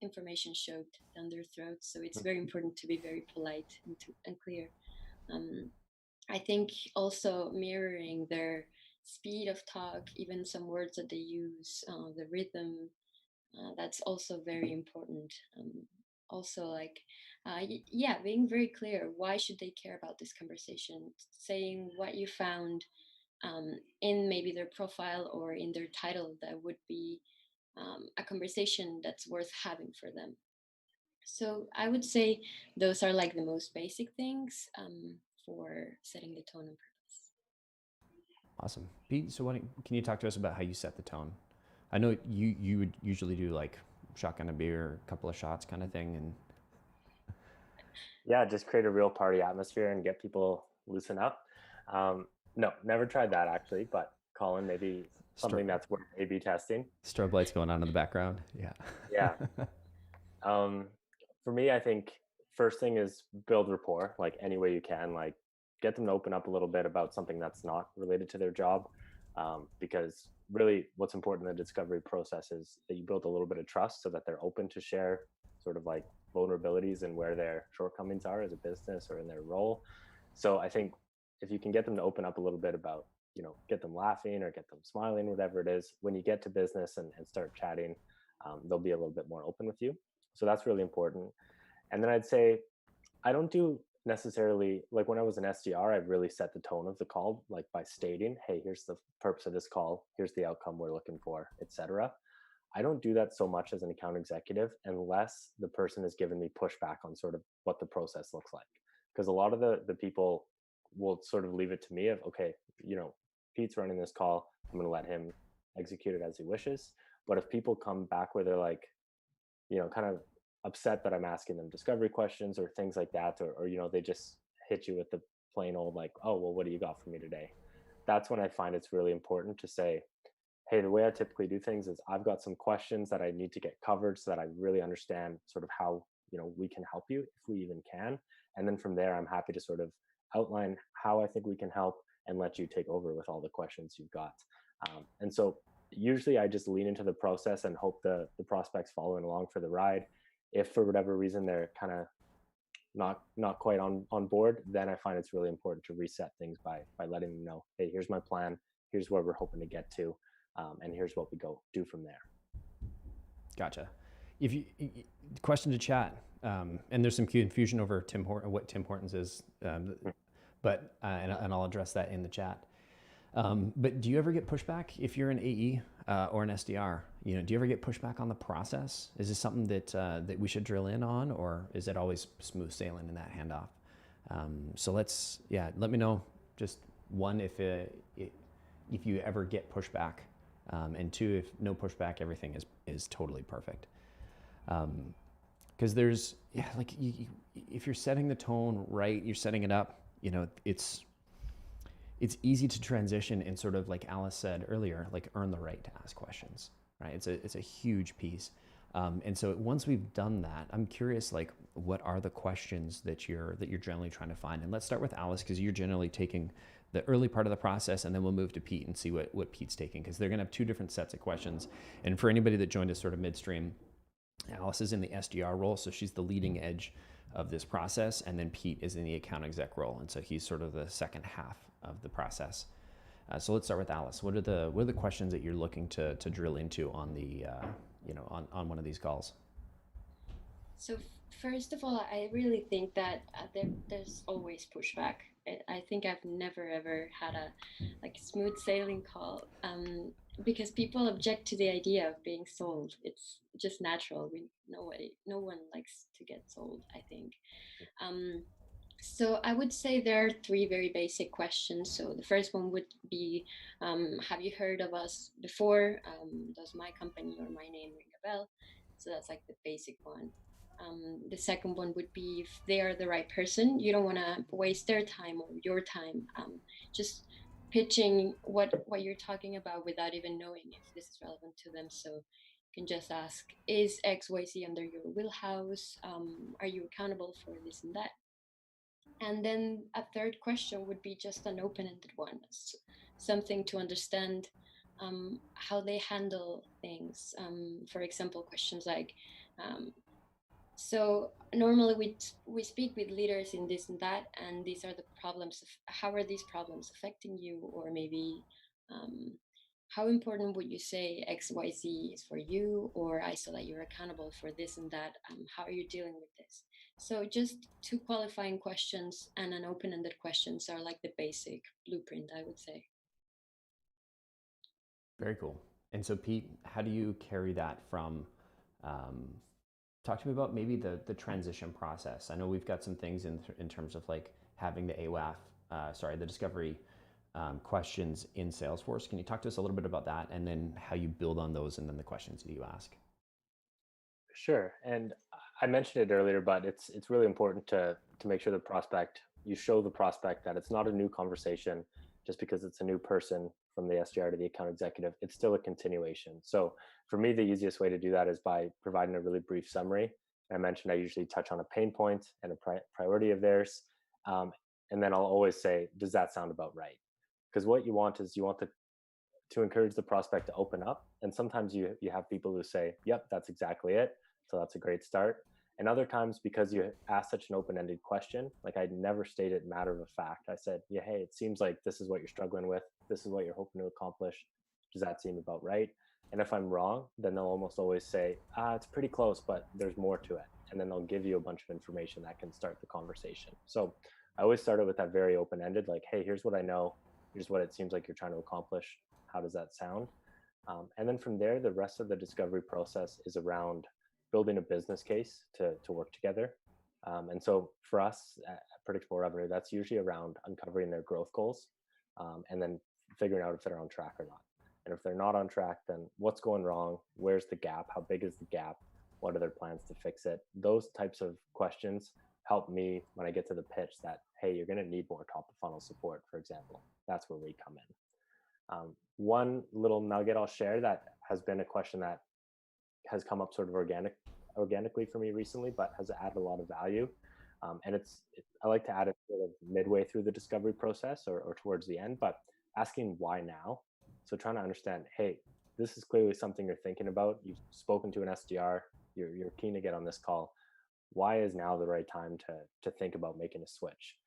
information shoved down their throats, so it's very important to be very polite and clear. I think also mirroring their speed of talk, even some words that they use, the rhythm, that's also very important. Also, like, being very clear. Why should they care about this conversation? Saying what you found in maybe their profile or in their title that would be a conversation that's worth having for them. So I would say those are like the most basic things for setting the tone and purpose. Awesome. Pete, so can you talk to us about how you set the tone? I know you would usually do like shotgun a beer, a couple of shots kind of thing, and yeah, just create a real party atmosphere and get people loosen up. No, never tried that actually, but Colin, maybe something that's worth A/B testing. Strobe lights going on in the background. Yeah. Yeah. for me, I think first thing is build rapport, like any way you can, like get them to open up a little bit about something that's not related to their job. Because really what's important in the discovery process is that you build a little bit of trust so that they're open to share sort of like vulnerabilities and where their shortcomings are as a business or in their role. So I think if you can get them to open up a little bit about, get them laughing or get them smiling, whatever it is, when you get to business and start chatting, they'll be a little bit more open with you. So that's really important. And then I'd say I don't do necessarily like when I was an SDR, I really set the tone of the call, like by stating, hey, here's the purpose of this call, here's the outcome we're looking for, etc. I don't do that so much as an account executive unless the person has given me pushback on sort of what the process looks like. Because a lot of the people will sort of leave it to me of, okay, Pete's running this call, I'm going to let him execute it as he wishes. But if people come back where they're like, kind of upset that I'm asking them discovery questions or things like that, or they just hit you with the plain old like, oh, well, what do you got for me today? That's when I find it's really important to say, hey, the way I typically do things is I've got some questions that I need to get covered so that I really understand sort of how, we can help you if we even can. And then from there, I'm happy to sort of outline how I think we can help and let you take over with all the questions you've got. And so usually I just lean into the process and hope the prospects following along for the ride. If for whatever reason they're kind of not quite on board, then I find it's really important to reset things by letting them know, hey, here's my plan, here's where we're hoping to get to, and here's what we go do from there. Gotcha. If you question to chat, and there's some confusion over what Tim Hortons is, but and I'll address that in the chat. But do you ever get pushback if you're an AE or an SDR? Do you ever get pushback on the process? Is this something that we should drill in on, or is it always smooth sailing in that handoff? So let me know. Just one, if you ever get pushback, and two, if no pushback, everything is totally perfect. Because there's if you're setting the tone right, you're setting it up. It's easy to transition and sort of, like Alice said earlier, like earn the right to ask questions, right? It's a huge piece. And so once we've done that, I'm curious, like, what are the questions that you're generally trying to find? And let's start with Alice, because you're generally taking the early part of the process, and then we'll move to Pete and see what Pete's taking, because they're going to have two different sets of questions. And for anybody that joined us sort of midstream, Alice is in the SDR role, so she's the leading edge of this process, and then Pete is in the account exec role, and so he's sort of the second half of the process. So let's start with Alice. What are the questions that you're looking to drill into on the on one of these calls? So first of all, I really think that there's always pushback. I think I've never ever had a smooth sailing call, because people object to the idea of being sold. It's just natural. No one likes to get sold, I think. So I would say there are three very basic questions. So the first one would be, have you heard of us before? Does my company or my name ring a bell? So that's like the basic one. The second one would be if they are the right person. You don't want to waste their time or your time, just pitching what you're talking about without even knowing if this is relevant to them. So you can just ask, is XYZ under your wheelhouse? Are you accountable for this and that? And then a third question would be just an open-ended one, something to understand how they handle things. For example, questions like, so normally we speak with leaders in this and that, and these are the problems. How are these problems affecting you? Or maybe how important would you say XYZ is for you? Or I saw that you're accountable for this and that. How are you dealing with this? So just two qualifying questions and an open-ended questions are like the basic blueprint, I would say. Very cool. And so Pete, how do you carry that from, talk to me about maybe the transition process. I know we've got some things in terms of like having the AWAF, the discovery questions in Salesforce. Can you talk to us a little bit about that, and then how you build on those, and then the questions that you ask? Sure. And I mentioned it earlier, but it's really important to make sure you show the prospect that it's not a new conversation just because it's a new person from the SDR to the account executive. It's still a continuation. So for me, the easiest way to do that is by providing a really brief summary I mentioned I usually touch on a pain point and a priority of theirs. Um, and then I'll always say, does that sound about right? Because what you want is you want to encourage the prospect to open up. And sometimes you have people who say, yep, that's exactly it. So that's a great start. And other times, because you ask such an open-ended question, like I never stated matter of fact. I said, yeah, hey, it seems like this is what you're struggling with. This is what you're hoping to accomplish. Does that seem about right? And if I'm wrong, then they'll almost always say, it's pretty close, but there's more to it. And then they'll give you a bunch of information that can start the conversation. So I always started with that very open-ended, like, hey, here's what I know. Here's what it seems like you're trying to accomplish. How does that sound? And then from there, the rest of the discovery process is around building a business case to work together. And so for us at Predictable Revenue, that's usually around uncovering their growth goals and then figuring out if they're on track or not. And if they're not on track, then what's going wrong? Where's the gap? How big is the gap? What are their plans to fix it? Those types of questions help me when I get to the pitch that, hey, you're going to need more top of funnel support, for example. That's where we come in. One little nugget I'll share that has been a question that has come up sort of organically for me recently, but has added a lot of value. And I like to add it sort of midway through the discovery process or towards the end, but asking why now. So trying to understand, hey, this is clearly something you're thinking about. You've spoken to an SDR. You're keen to get on this call. Why is now the right time to think about making a switch?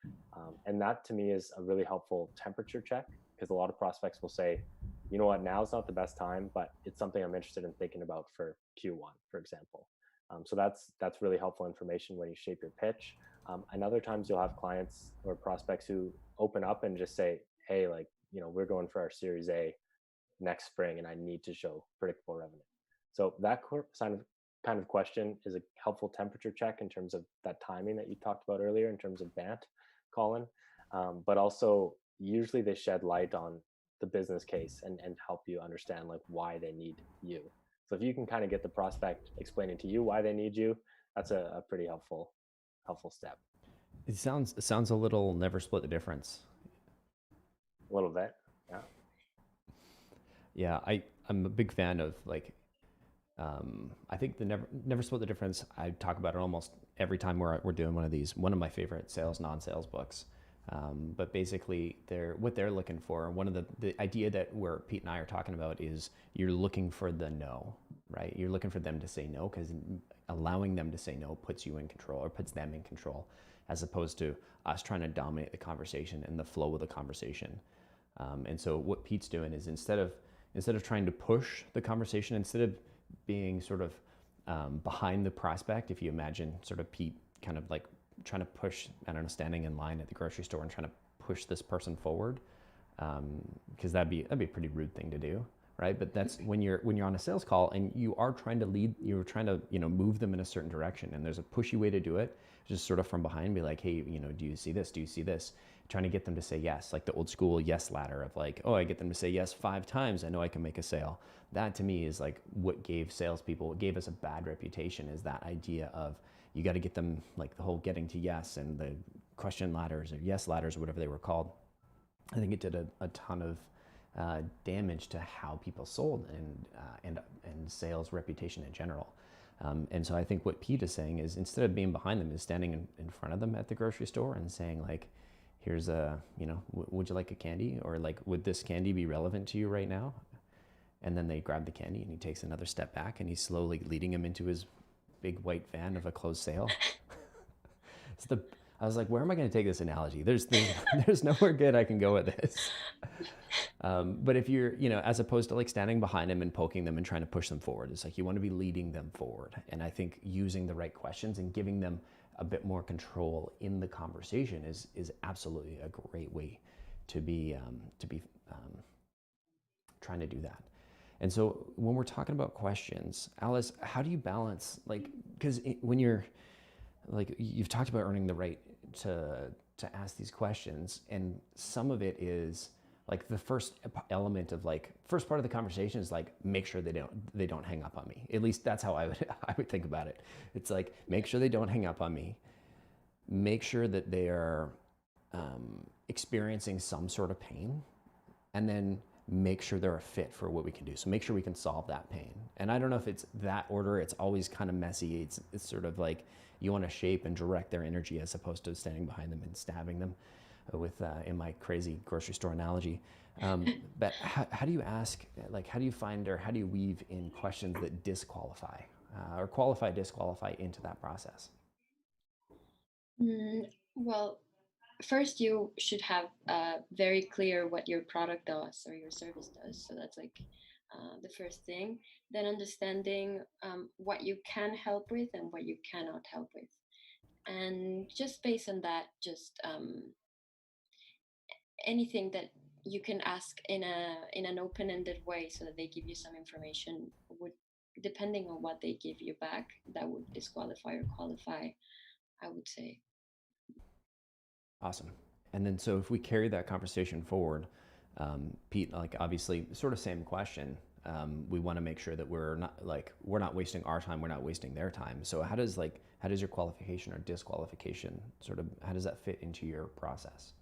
And that to me is a really helpful temperature check, because a lot of prospects will say, you know what, now's not the best time, but it's something I'm interested in thinking about for Q1, for example. So that's really helpful information when you shape your pitch. And other times you'll have clients or prospects who open up and just say, hey, like, we're going for our Series A next spring and I need to show predictable revenue. So that kind of question is a helpful temperature check in terms of that timing that you talked about earlier in terms of BANT, Colin. But also usually they shed light on the business case and help you understand like why they need you. So if you can kind of get the prospect explaining to you why they need you, that's a pretty helpful step. It sounds a little never split the difference. A little bit, yeah. Yeah, I'm a big fan of like, I think the never split the difference. I talk about it almost every time we're doing one of these. One of my favorite sales, non-sales books. But basically, what they're looking for. One of the idea that where Pete and I are talking about is you're looking for the no, right? You're looking for them to say no, because allowing them to say no puts you in control or puts them in control, as opposed to us trying to dominate the conversation and the flow of the conversation. And so what Pete's doing is instead of trying to push the conversation, instead of being sort of behind the prospect, if you imagine sort of Pete kind of like trying to push, I don't know, standing in line at the grocery store and trying to push this person forward, because that'd be a pretty rude thing to do, right? But that's when you're on a sales call and you are trying to lead, you're trying to move them in a certain direction, and there's a pushy way to do it, just sort of from behind, be like, hey, do you see this? Do you see this? Trying to get them to say yes, like the old school yes ladder of like, oh, I get them to say yes 5 times, I know I can make a sale. That to me is like what gave us a bad reputation, is that idea of you got to get them, like the whole getting to yes and the question ladders or yes ladders or whatever they were called. I think it did a ton of damage to how people sold and sales reputation in general. And so I think what Pete is saying is, instead of being behind them, is standing in front of them at the grocery store and saying like, here's would you like a candy? Or like, would this candy be relevant to you right now? And then they grab the candy and he takes another step back and he's slowly leading him into his big white van of a closed sale. I was like, where am I going to take this analogy? There's nowhere good I can go with this. But if you're, as opposed to like standing behind them and poking them and trying to push them forward, it's like you want to be leading them forward. And I think using the right questions and giving them a bit more control in the conversation is absolutely a great way to be trying to do that. And so when we're talking about questions, Alice, how do you balance, like, because when you're like, you've talked about earning the right to ask these questions, and some of it is like the first element of like first part of the conversation is like, make sure they don't hang up on me. At least that's how I would think about it. It's like, make sure they don't hang up on me. Make sure that they are experiencing some sort of pain, and then make sure they're a fit for what we can do. So make sure we can solve that pain. And I don't know if it's that order. It's always kind of messy. It's sort of like you want to shape and direct their energy as opposed to standing behind them and stabbing them with, in my crazy grocery store analogy. But how do you ask, like, how do you find or how do you weave in questions that disqualify or qualify, disqualify into that process? Well, first you should have very clear what your product does or your service does. So that's like the first thing. Then understanding what you can help with and what you cannot help with. And just based on that, just anything that you can ask in an open-ended way so that they give you some information would, depending on what they give you back, that would disqualify or qualify, I would say. Awesome. And then, so if we carry that conversation forward, Pete, like obviously sort of same question. We want to make sure that we're not wasting our time. We're not wasting their time. So how does your qualification or disqualification how does that fit into your process?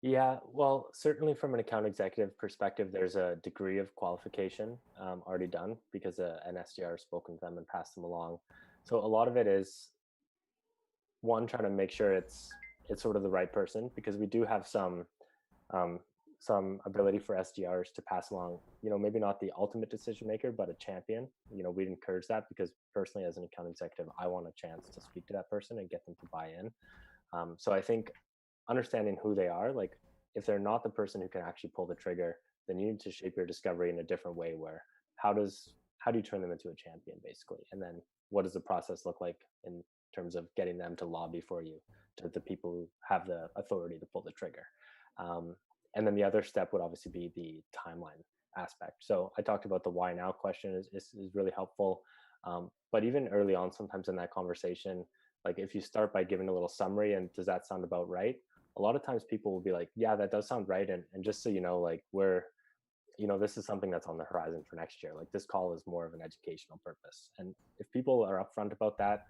Yeah, well, certainly from an account executive perspective, there's a degree of qualification already done because an SDR has spoken to them and passed them along. So a lot of it is one, trying to make sure it's sort of the right person, because we do have some ability for SDRs to pass along, maybe not the ultimate decision maker, but a champion. We'd encourage that because personally, as an account executive, I want a chance to speak to that person and get them to buy in. So I think understanding who they are, like if they're not the person who can actually pull the trigger, then you need to shape your discovery in a different way where how do you turn them into a champion, basically? And then what does the process look like in terms of getting them to lobby for you, to the people who have the authority to pull the trigger? And then the other step would obviously be the timeline aspect. So I talked about the why now question is really helpful. But even early on, sometimes in that conversation, like if you start by giving a little summary and does that sound about right? A lot of times people will be like, yeah, that does sound right. And just so you know, like this is something that's on the horizon for next year. Like this call is more of an educational purpose. And if people are upfront about that,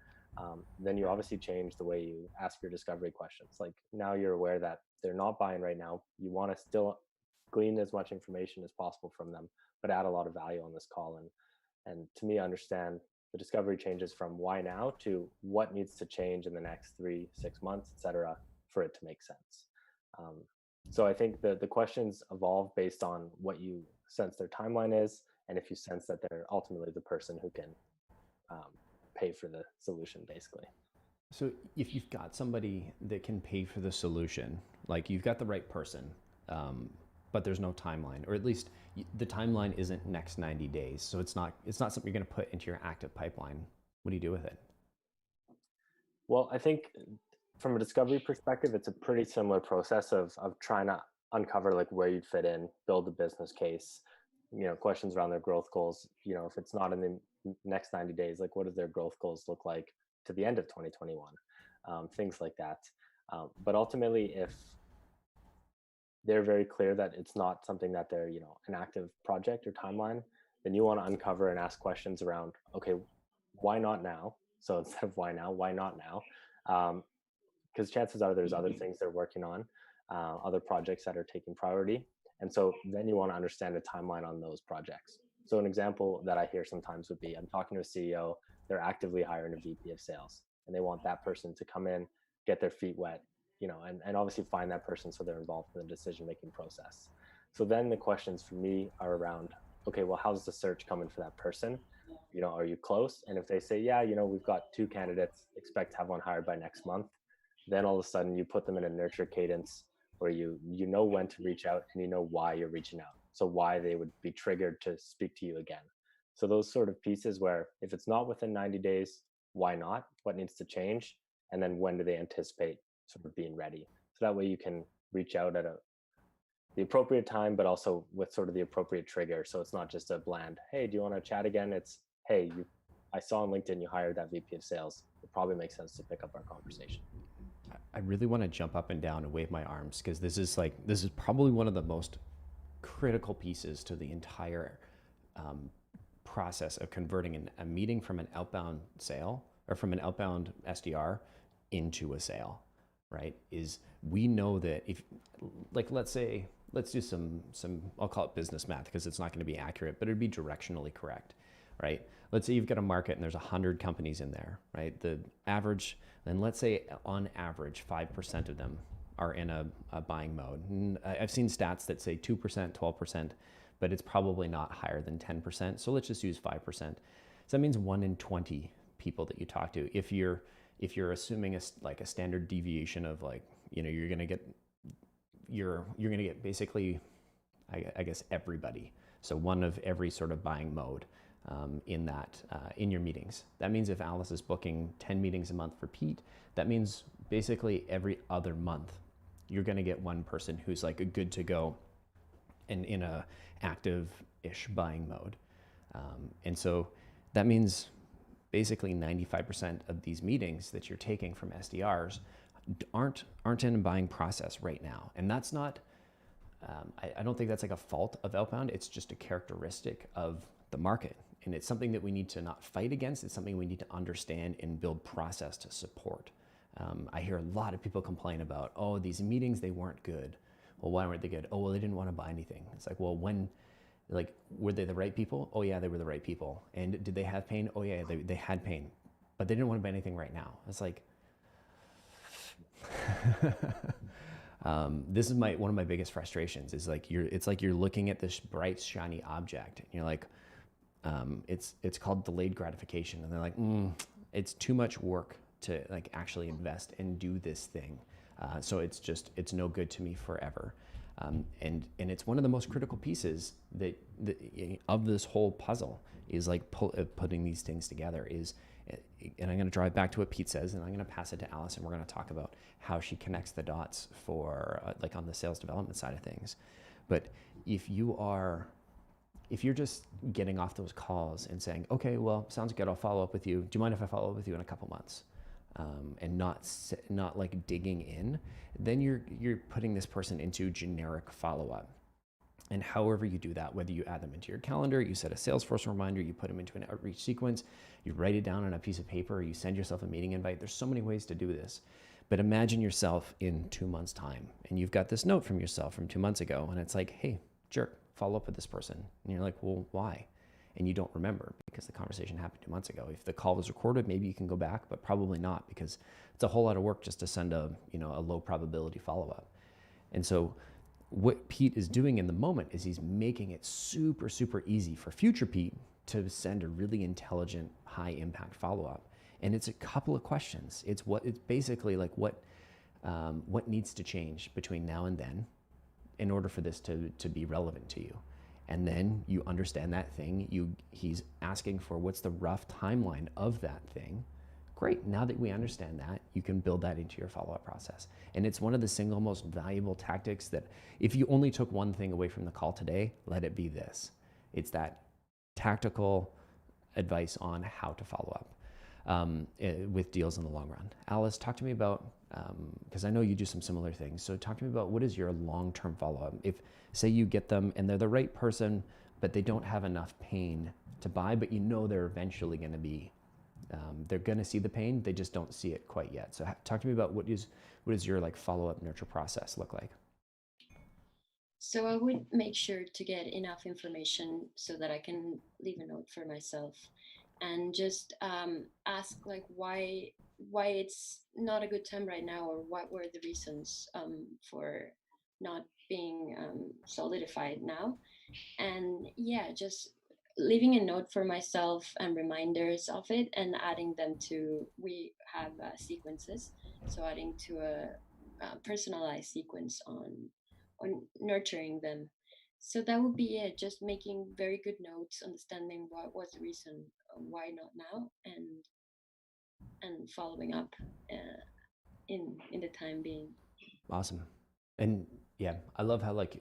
then you obviously change the way you ask your discovery questions. Like now you're aware that they're not buying right now. You want to still glean as much information as possible from them, but add a lot of value on this call. And to me, understand the discovery changes from why now to what needs to change in the next 3-6 months, et cetera, for it to make sense. So I think the questions evolve based on what you sense their timeline is, and if you sense that they're ultimately the person who can pay for the solution, basically. So if you've got somebody that can pay for the solution, like you've got the right person, but there's no timeline, or at least the timeline isn't next 90 days. So it's not something you're going to put into your active pipeline. What do you do with it? Well, I think from a discovery perspective, it's a pretty similar process of trying to uncover like where you'd fit in, build a business case, questions around their growth goals. If it's not in the next 90 days, like what does their growth goals look like to the end of 2021? Things like that. But ultimately, if they're very clear that it's not something that they're, an active project or timeline, then you want to uncover and ask questions around, okay, why not now? So instead of why now, why not now? Because chances are there's other things they're working on, other projects that are taking priority. And so then you want to understand the timeline on those projects. So an example that I hear sometimes would be, I'm talking to a CEO, they're actively hiring a VP of sales, and they want that person to come in, get their feet wet, and obviously find that person so they're involved in the decision-making process. So then the questions for me are around, okay, well, how's the search coming for that person? Are you close? And if they say, yeah, we've got 2 candidates, expect to have one hired by next month, then all of a sudden you put them in a nurture cadence where you know when to reach out and you know why you're reaching out. So why they would be triggered to speak to you again. So those sort of pieces where if it's not within 90 days, why not? What needs to change? And then when do they anticipate sort of being ready? So that way you can reach out at the appropriate time, but also with sort of the appropriate trigger. So it's not just a bland, hey, do you want to chat again? It's, hey, I saw on LinkedIn you hired that VP of sales. It probably makes sense to pick up our conversation. I really want to jump up and down and wave my arms because this is probably one of the most critical pieces to the entire process of converting a meeting from an outbound sale or from an outbound SDR into a sale, right? Is we know that if, like, let's say let's do some, I'll call it business math because it's not going to be accurate, but it'd be directionally correct, right? Let's say you've got a market and there's 100 companies in there, right? The average, and let's say on average, 5% of them are in a buying mode. And I've seen stats that say 2%, 12%, but it's probably not higher than 10%. So let's just use 5%. So that means 1 in 20 people that you talk to. If you're assuming a standard deviation of like, you know, you're gonna get basically, I guess, everybody. So one of every sort of buying mode in your meetings. That means if Alice is booking 10 meetings a month for Pete, that means basically every other month you're going to get one person who's like a good to go and in a active-ish buying mode. And so that means basically 95% of these meetings that you're taking from SDRs aren't in a buying process right now. And that's not, I don't think that's like a fault of outbound. It's just a characteristic of the market. And it's something that we need to not fight against. It's something we need to understand and build process to support. I hear a lot of people complain about, oh, these meetings, they weren't good. Well, why weren't they good? Oh, well, they didn't want to buy anything. It's like, well, were they the right people? Oh yeah, they were the right people. And did they have pain? Oh yeah, they had pain, but they didn't want to buy anything right now. It's like, this is one of my biggest frustrations is like, it's like you're looking at this bright, shiny object and you're like, it's called delayed gratification. And they're like, it's too much work to like actually invest and do this thing. So it's no good to me forever. And it's one of the most critical pieces that of this whole puzzle is like putting these things together is, and I'm going to draw it back to what Pete says, and I'm going to pass it to Alice, and we're going to talk about how she connects the dots for like on the sales development side of things. But if you're just getting off those calls and saying, okay, well, sounds good, I'll follow up with you. Do you mind if I follow up with you in a couple months? And not like digging in, then you're putting this person into generic follow-up. And however you do that, whether you add them into your calendar, you set a Salesforce reminder, you put them into an outreach sequence, you write it down on a piece of paper, or you send yourself a meeting invite. There's so many ways to do this. But imagine yourself in 2 months' time, and you've got this note from yourself from 2 months ago, and it's like, hey, jerk, follow up with this person. And you're like, well, why? And you don't remember because the conversation happened 2 months ago. If the call was recorded, maybe you can go back, but probably not because it's a whole lot of work just to send a low probability follow-up. And so what Pete is doing in the moment is he's making it super, super easy for future Pete to send a really intelligent, high impact follow-up. And it's a couple of questions. It's basically like what needs to change between now and then in order for this to be relevant to you. And then you understand that thing. He's asking for what's the rough timeline of that thing. Great, now that we understand that, you can build that into your follow-up process. And it's one of the single most valuable tactics that if you only took one thing away from the call today, let it be this. It's that tactical advice on how to follow up with deals in the long run. Alice, talk to me about, because I know you do some similar things, so talk to me about what is your long-term follow-up? If, say you get them and they're the right person, but they don't have enough pain to buy, but you know they're eventually going to be, they're going to see the pain, they just don't see it quite yet. So talk to me about what is your like follow-up nurture process look like? So I would make sure to get enough information so that I can leave a note for myself and just ask like why it's not a good time right now, or what were the reasons for not being solidified now. And yeah, just leaving a note for myself and reminders of it and adding them to, we have sequences, so adding to a personalized sequence on nurturing them. So that would be it, just making very good notes, understanding what was the reason, why not now, and following up in the time being. Awesome. And yeah, I love how like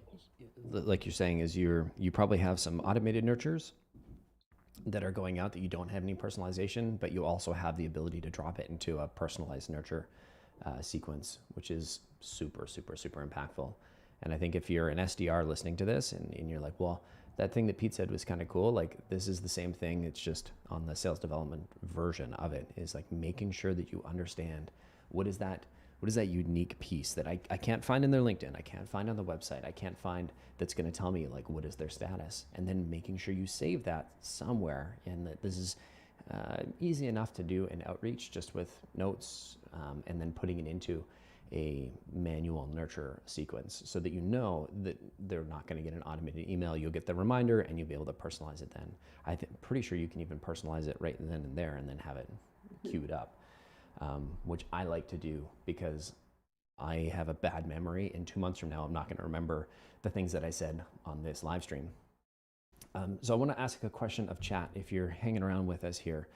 you're saying is you probably have some automated nurtures that are going out that you don't have any personalization, but you also have the ability to drop it into a personalized nurture sequence, which is super, super, super impactful. And I think if you're an SDR listening to this and you're like, well, that thing that Pete said was kind of cool, like this is the same thing, it's just on the sales development version of it, is like making sure that you understand what is that unique piece that I can't find in their LinkedIn, I can't find on the website, I can't find that's going to tell me like what is their status, and then making sure you save that somewhere, and that this is easy enough to do in Outreach just with notes, and then putting it into a manual nurture sequence so that you know that they're not going to get an automated email. You'll get the reminder and you'll be able to personalize it then. I'm pretty sure you can even personalize it right then and there and then have it queued up, which I like to do because I have a bad memory, and 2 months from now I'm not going to remember the things that I said on this live stream. So I want to ask a question of chat if you're hanging around with us here.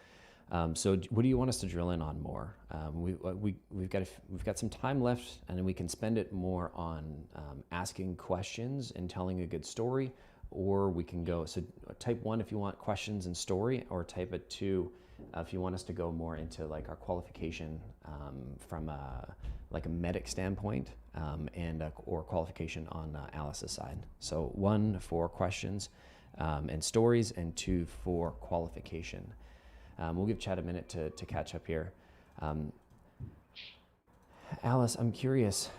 So what do you want us to drill in on more? We've got some time left, and we can spend it more on asking questions and telling a good story, or we can go, so type 1 if you want questions and story, or type it 2 if you want us to go more into like our qualification from like a medic standpoint, or qualification on Alice's side. So 1 for questions and stories, and 2 for qualification. We'll give Chad a minute to catch up here. Alice, I'm curious,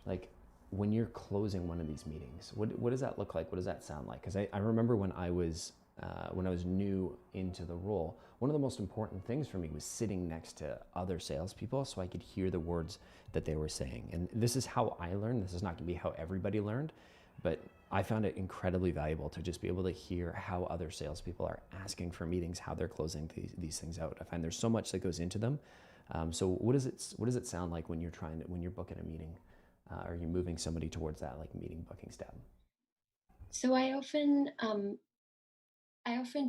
like when you're closing one of these meetings, what does that look like? What does that sound like? Because I remember when I was new into the role, one of the most important things for me was sitting next to other salespeople so I could hear the words that they were saying. And this is how I learned. This is not going to be how everybody learned, but I found it incredibly valuable to just be able to hear how other salespeople are asking for meetings, how they're closing these things out. I find there's so much that goes into them. So what does it sound like when you're booking a meeting? Are you moving somebody towards that like meeting booking step? So I often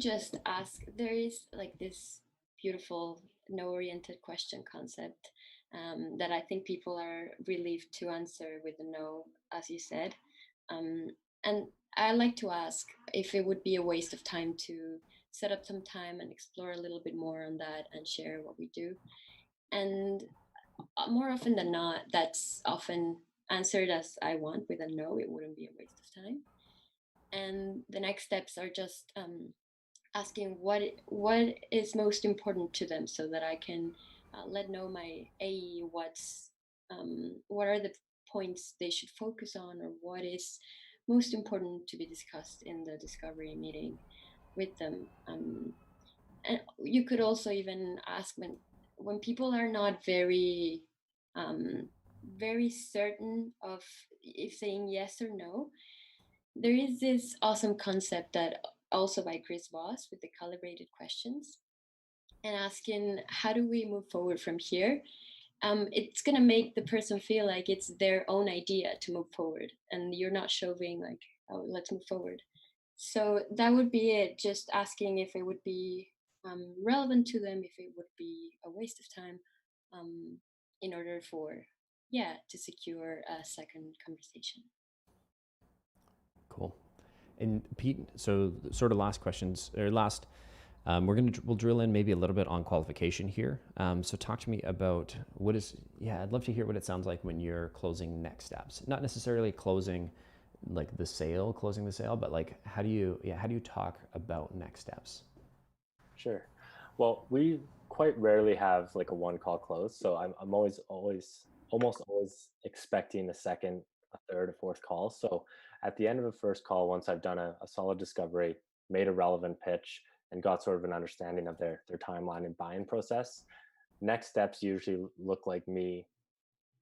just ask. There is like this beautiful no-oriented question concept that I think people are relieved to answer with a no, as you said. And I like to ask if it would be a waste of time to set up some time and explore a little bit more on that and share what we do. And more often than not, that's often answered as I want with a no. It wouldn't be a waste of time. And the next steps are just asking what is most important to them, so that I can let know my AE what are the points they should focus on, or what is most important to be discussed in the discovery meeting with them. And you could also even ask when people are not very very certain of if saying yes or no. There is this awesome concept that also by Chris Voss with the calibrated questions, and asking how do we move forward from here. It's going to make the person feel like it's their own idea to move forward, and you're not shoving like, oh, let's move forward. So that would be it, just asking if it would be relevant to them, if it would be a waste of time, in order for to secure a second conversation. Cool. And Pete, so sort of last questions, or last, we'll drill in maybe a little bit on qualification here. So talk to me about I'd love to hear what it sounds like when you're closing next steps. Not necessarily closing the sale, but like how do you talk about next steps? Sure. Well, we quite rarely have like a one call close. So I'm almost always expecting a second, a third, a fourth call. So at the end of the first call, once I've done a solid discovery, made a relevant pitch, and got sort of an understanding of their timeline and buy-in process, next steps usually look like me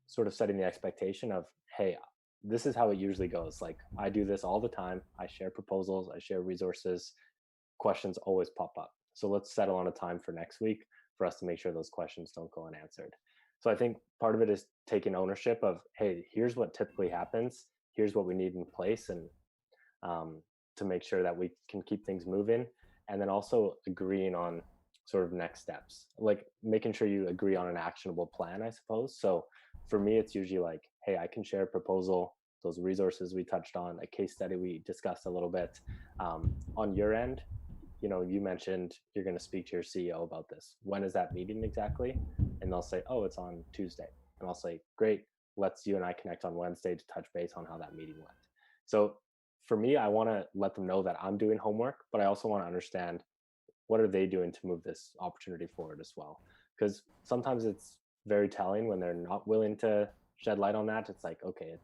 sort of setting the expectation of, hey, this is how it usually goes. Like I do this all the time. I share proposals, I share resources, questions always pop up. So let's settle on a time for next week for us to make sure those questions don't go unanswered. So I think part of it is taking ownership of, hey, here's what typically happens. Here's what we need in place, and to make sure that we can keep things moving. And then also agreeing on sort of next steps, like making sure you agree on an actionable plan, I suppose. So for me, it's usually like, hey, I can share a proposal, those resources we touched on, a case study we discussed a little bit. On your end, you mentioned you're going to speak to your CEO about this. When is that meeting exactly? And they'll say, oh, it's on Tuesday. And I'll say, great, let's you and I connect on Wednesday to touch base on how that meeting went. So for me, I want to let them know that I'm doing homework, but I also want to understand what are they doing to move this opportunity forward as well. Because sometimes it's very telling when they're not willing to shed light on that. It's like, okay,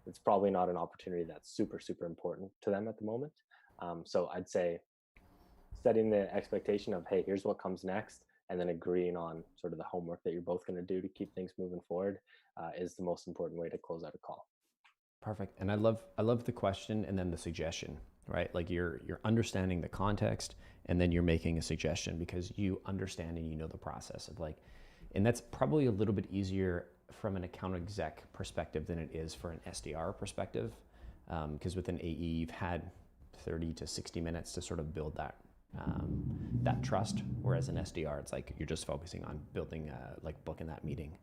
it's probably not an opportunity that's super, super important to them at the moment. So I'd say setting the expectation of, hey, here's what comes next, and then agreeing on sort of the homework that you're both going to do to keep things moving forward is the most important way to close out a call. Perfect. And I love the question and then the suggestion, right? Like you're understanding the context and then you're making a suggestion because you understand and you know the process of like, and that's probably a little bit easier from an account exec perspective than it is for an SDR perspective. Because with an AE, you've had 30 to 60 minutes to sort of build that trust. Whereas an SDR, it's like you're just focusing on building, like booking that meeting.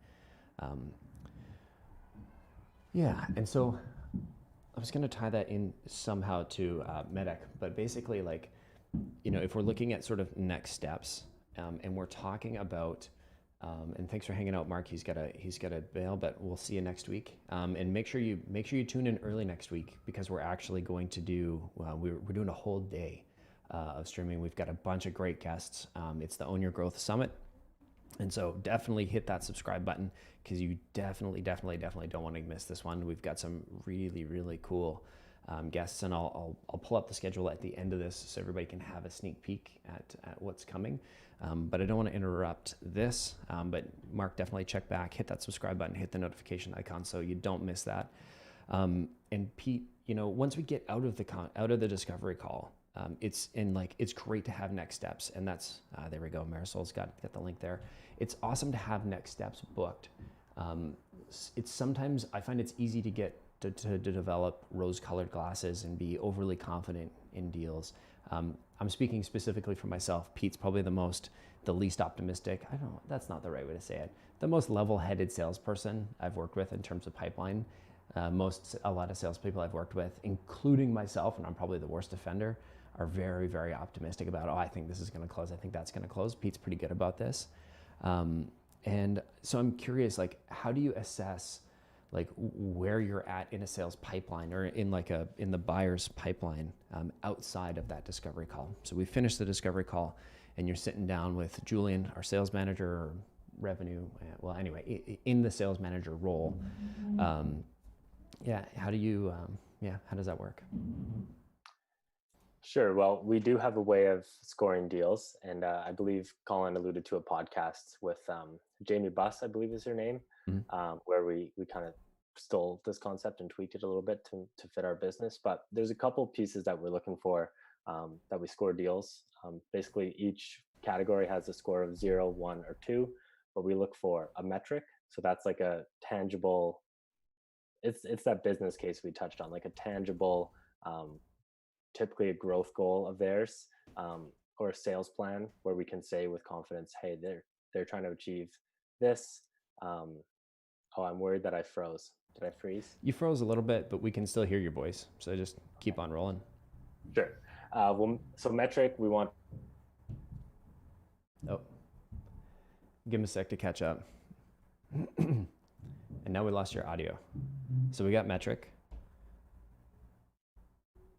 Yeah, and so I was going to tie that in somehow to MEDDIC, but basically, like, if we're looking at sort of next steps, and we're talking about, and thanks for hanging out, Mark. He's got a bail, but we'll see you next week. And make sure you tune in early next week because we're actually going to do we're doing a whole day of streaming. We've got a bunch of great guests. It's the Own Your Growth Summit. And so definitely hit that subscribe button because you definitely don't want to miss this one. We've got some really, really cool guests, and I'll pull up the schedule at the end of this so everybody can have a sneak peek at what's coming. But I don't want to interrupt this. But Mark, definitely check back, hit that subscribe button, hit the notification icon so you don't miss that. And Pete, once we get out of the discovery call, it's great to have next steps, and that's there we go. Marisol's got the link there. It's awesome to have next steps booked. It's sometimes I find it's easy to get to develop rose-colored glasses and be overly confident in deals. I'm speaking specifically for myself. Pete's probably the least optimistic. I don't know, that's not the right way to say it. The most level-headed salesperson I've worked with in terms of pipeline. A lot of salespeople I've worked with, including myself, and I'm probably the worst offender, are very, very optimistic about, I think this is going to close. I think that's going to close. Pete's pretty good about this. And so I'm curious, like, how do you assess like where you're at in a sales pipeline or in the buyer's pipeline outside of that discovery call? So we finished the discovery call and you're sitting down with Julian, our sales manager, or revenue. Well, anyway, in the sales manager role. How does that work? Sure. Well, we do have a way of scoring deals, and I believe Colin alluded to a podcast with Jamie Buss, I believe is her name, where we kind of stole this concept and tweaked it a little bit to fit our business. But there's a couple pieces that we're looking for that we score deals. Basically, each category has a score of 0, 1, or 2, but we look for a metric. So that's like a tangible. It's that business case we touched on, like a tangible. Typically a growth goal of theirs or a sales plan where we can say with confidence, hey, they're trying to achieve this. I'm worried that I froze. Did I freeze? You froze a little bit, but we can still hear your voice. So just keep on rolling. Sure. So metric, we want. Oh, give him a sec to catch up. And now we lost your audio. So we got metric.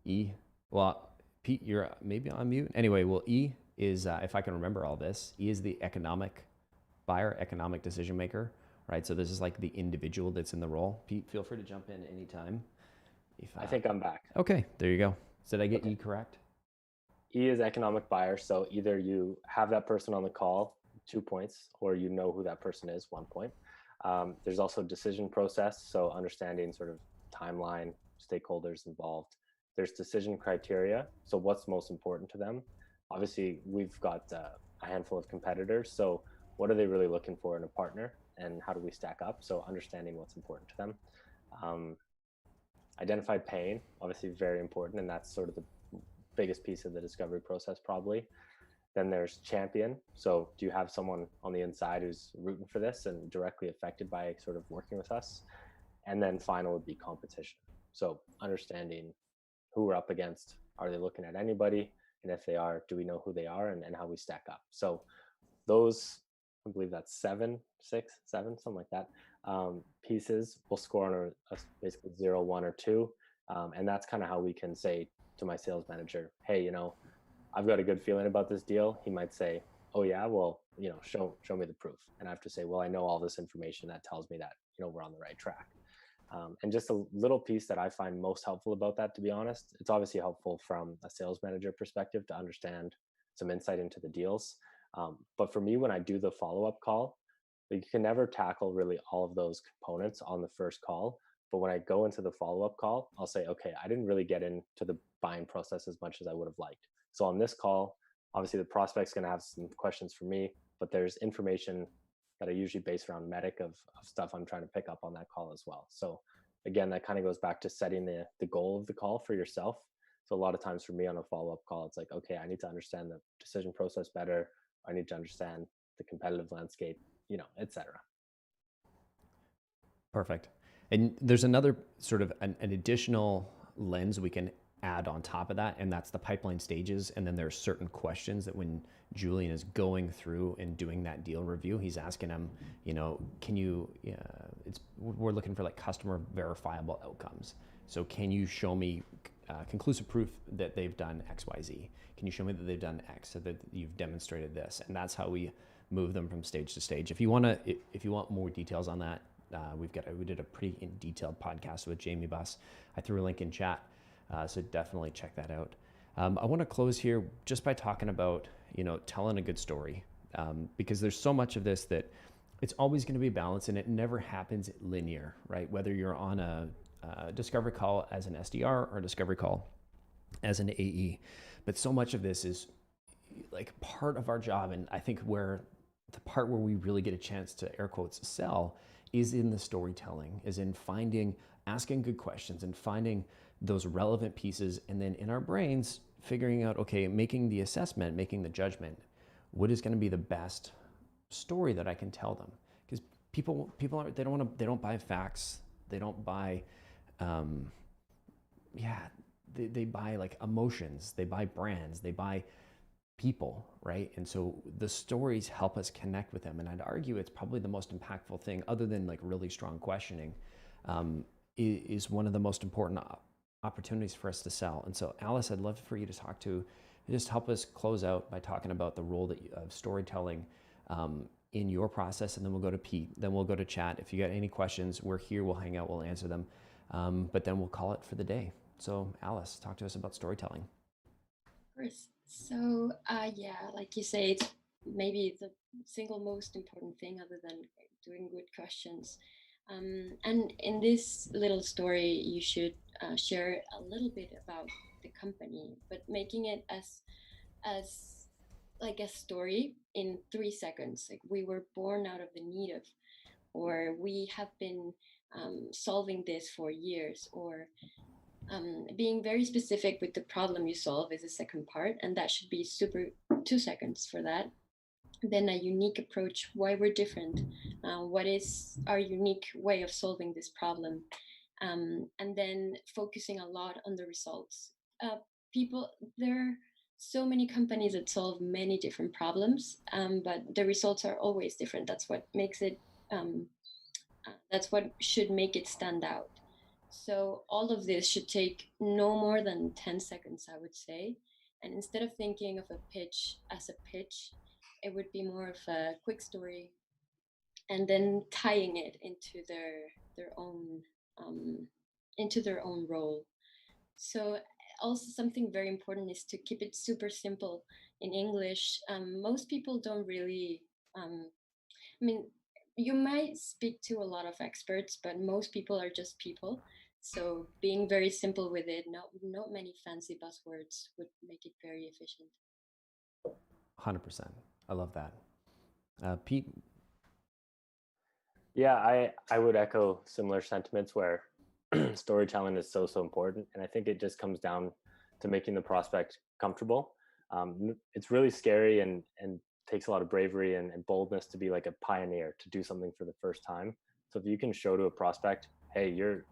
E. Well, Pete, you're maybe on mute. Anyway, E is, if I can remember all this, E is the economic buyer, economic decision maker, right? So this is like the individual that's in the role. Pete, feel free to jump in anytime. I think I'm back. Okay, there you go. So did I get E correct? E is economic buyer. So either you have that person on the call, 2 points, or you know who that person is, 1 point. There's also decision process. So understanding sort of timeline, stakeholders involved. There's decision criteria. So what's most important to them? Obviously, we've got a handful of competitors. So what are they really looking for in a partner and how do we stack up? So understanding what's important to them. Identified pain, obviously very important. And that's sort of the biggest piece of the discovery process probably. Then there's champion. So do you have someone on the inside who's rooting for this and directly affected by sort of working with us? And then final would be competition. So understanding who we're up against. Are they looking at anybody? And if they are, do we know who they are and how we stack up? So those, I believe that's 7, 6, 7, something like that, pieces will score on a basically 0, 1, or 2. And that's kind of how we can say to my sales manager, hey, I've got a good feeling about this deal. He might say, oh yeah, well, show me the proof. And I have to say, well, I know all this information that tells me that, we're on the right track. And just a little piece that I find most helpful about that, to be honest, it's obviously helpful from a sales manager perspective to understand some insight into the deals. But for me, when I do the follow-up call, you can never tackle really all of those components on the first call. But when I go into the follow-up call, I'll say, okay, I didn't really get into the buying process as much as I would have liked. So on this call, obviously the prospect's going to have some questions for me, but there's information that I usually base around medic of stuff I'm trying to pick up on that call as well. So again, that kind of goes back to setting the goal of the call for yourself. So a lot of times for me on a follow-up call, it's like, okay, I need to understand the decision process better. I need to understand the competitive landscape, et cetera. Perfect. And there's another sort of an additional lens we can add on top of that, and that's the pipeline stages. And then there's certain questions that when Julian is going through and doing that deal review, he's asking him, can you, we're looking for like customer verifiable outcomes. So can you show me conclusive proof that they've done X, Y, Z? Can you show me that they've done X, so that you've demonstrated this? And that's how we move them from stage to stage. If you want more details on that, we did a pretty detailed podcast with Jamie Buss. I threw a link in chat, so definitely check that out. I want to close here just by talking about telling a good story, because there's so much of this that it's always going to be balanced, and it never happens linear, right? Whether you're on a discovery call as an SDR or a discovery call as an AE, but so much of this is like part of our job, and I think where the part where we really get a chance to air quotes sell is in the storytelling, is in asking good questions and finding those relevant pieces, and then in our brains figuring out, okay, making the assessment, making the judgment, what is going to be the best story that I can tell them? Because people they don't buy facts, they don't buy they buy like emotions, they buy brands, they buy people, right? And so the stories help us connect with them. And I'd argue it's probably the most impactful thing, other than like really strong questioning, is one of the most important opportunities for us to sell. And so Alice, I'd love for you to just help us close out by talking about the role of storytelling in your process. And then we'll go to Pete, then we'll go to chat. If you got any questions, we're here, we'll hang out, we'll answer them. But then we'll call it for the day. So Alice, talk to us about storytelling. Of course. So like you say, it's maybe the single most important thing other than doing good questions. And in this little story, you should share a little bit about the company, but making it as like a story in 3 seconds. Like, we were born out of the need of, or we have been solving this for years, or being very specific with the problem you solve is the second part, and that should be 2 seconds for that. Then a unique approach, why we're different, what is our unique way of solving this problem, and then focusing a lot on the results. There are so many companies that solve many different problems, but the results are always different. That's what makes it, that's what should make it stand out. So all of this should take no more than 10 seconds, I would say. And instead of thinking of a pitch as a pitch, it would be more of a quick story, and then tying it into their own role. So also something very important is to keep it super simple in English. Most people don't really, you might speak to a lot of experts, but most people are just people. So being very simple with it, not many fancy buzzwords, would make it very efficient. 100%. I love that. Pete? Yeah, I would echo similar sentiments where storytelling is so important. And I think it just comes down to making the prospect comfortable. It's really scary and takes a lot of bravery and boldness to be like a pioneer, to do something for the first time. So if you can show to a prospect, hey, you're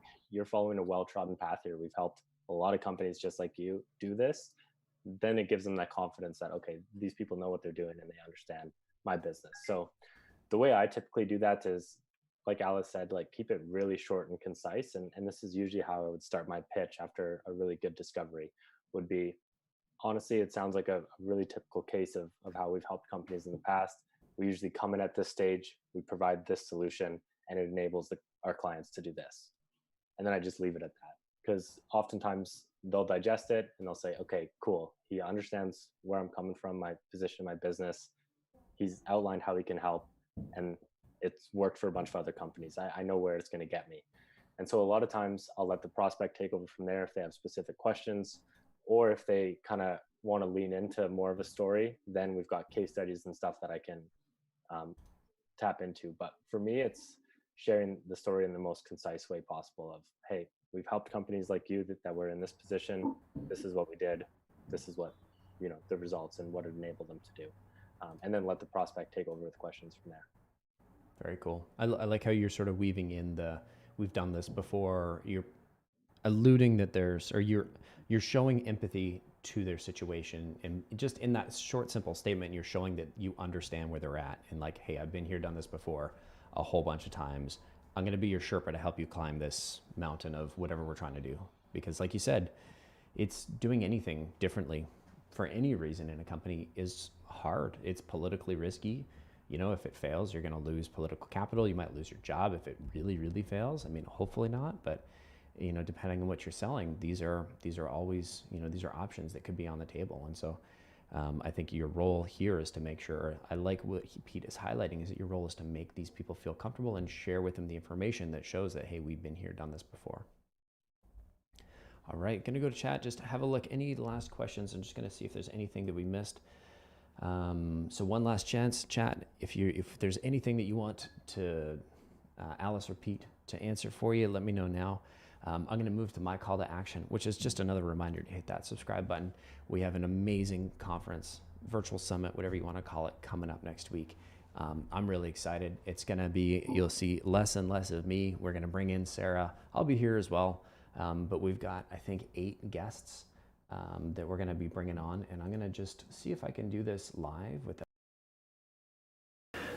following a well-trodden path here. We've helped a lot of companies just like you do this. Then it gives them that confidence that, okay, these people know what they're doing and they understand my business. So the way I typically do that is, like Alice said, like keep it really short and concise. And this is usually how I would start my pitch after a really good discovery would be, honestly, it sounds like a really typical case of how we've helped companies in the past. We usually come in at this stage, we provide this solution, and it enables our clients to do this. And then I just leave it at that, because oftentimes they'll digest it and they'll say, okay, cool. He understands where I'm coming from, my position, my business. He's outlined how he can help, and it's worked for a bunch of other companies. I know where it's going to get me. And so a lot of times I'll let the prospect take over from there if they have specific questions, or if they kind of want to lean into more of a story, then we've got case studies and stuff that I can tap into. But for me, it's sharing the story in the most concise way possible of, hey, we've helped companies like you that were in this position. This is what we did. This is what, the results and what it enabled them to do. And then let the prospect take over with questions from there. Very cool. I like how you're sort of weaving in we've done this before. You're alluding that you're showing empathy to their situation, and just in that short, simple statement, you're showing that you understand where they're at, and like, hey, I've been here, done this before a whole bunch of times. I'm going to be your Sherpa to help you climb this mountain of whatever we're trying to do. Because like you said, it's doing anything differently for any reason in a company is hard. It's politically risky. If it fails, you're going to lose political capital. You might lose your job if it really, really fails. I mean, hopefully not, but depending on what you're selling, these are always, these are options that could be on the table. And so I think your role here is to make sure, I like what Pete is highlighting, is that your role is to make these people feel comfortable and share with them the information that shows that, hey, we've been here, done this before. All right, gonna go to chat, just have a look. Any last questions? I'm just gonna see if there's anything that we missed. So one last chance, chat. If there's anything that you want to Alice or Pete to answer for you, let me know now. I'm going to move to my call to action, which is just another reminder to hit that subscribe button. We have an amazing conference, virtual summit, whatever you want to call it, coming up next week. I'm really excited. It's going to be, you'll see less and less of me. We're going to bring in Sarah. I'll be here as well. But we've got, I think, 8 guests that we're going to be bringing on, and I'm going to just see if I can do this live with them.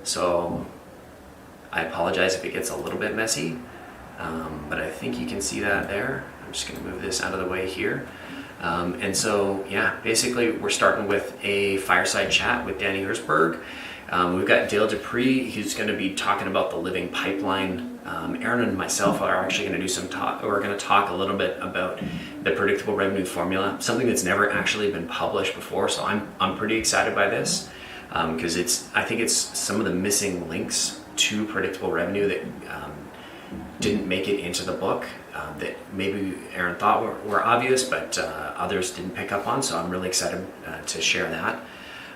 So I apologize if it gets a little bit messy, but I think you can see that there. I'm just going to move this out of the way here. And so, yeah, basically we're starting with a fireside chat with Danny Herzberg. We've got Dale Dupree, who's going to be talking about the living pipeline. Aaron and myself are actually going to do some talk. We're going to talk a little bit about the predictable revenue formula, something that's never actually been published before. So I'm pretty excited by this because I think it's some of the missing links to predictable revenue that didn't make it into the book that maybe Aaron thought were obvious, but others didn't pick up on. So I'm really excited to share that.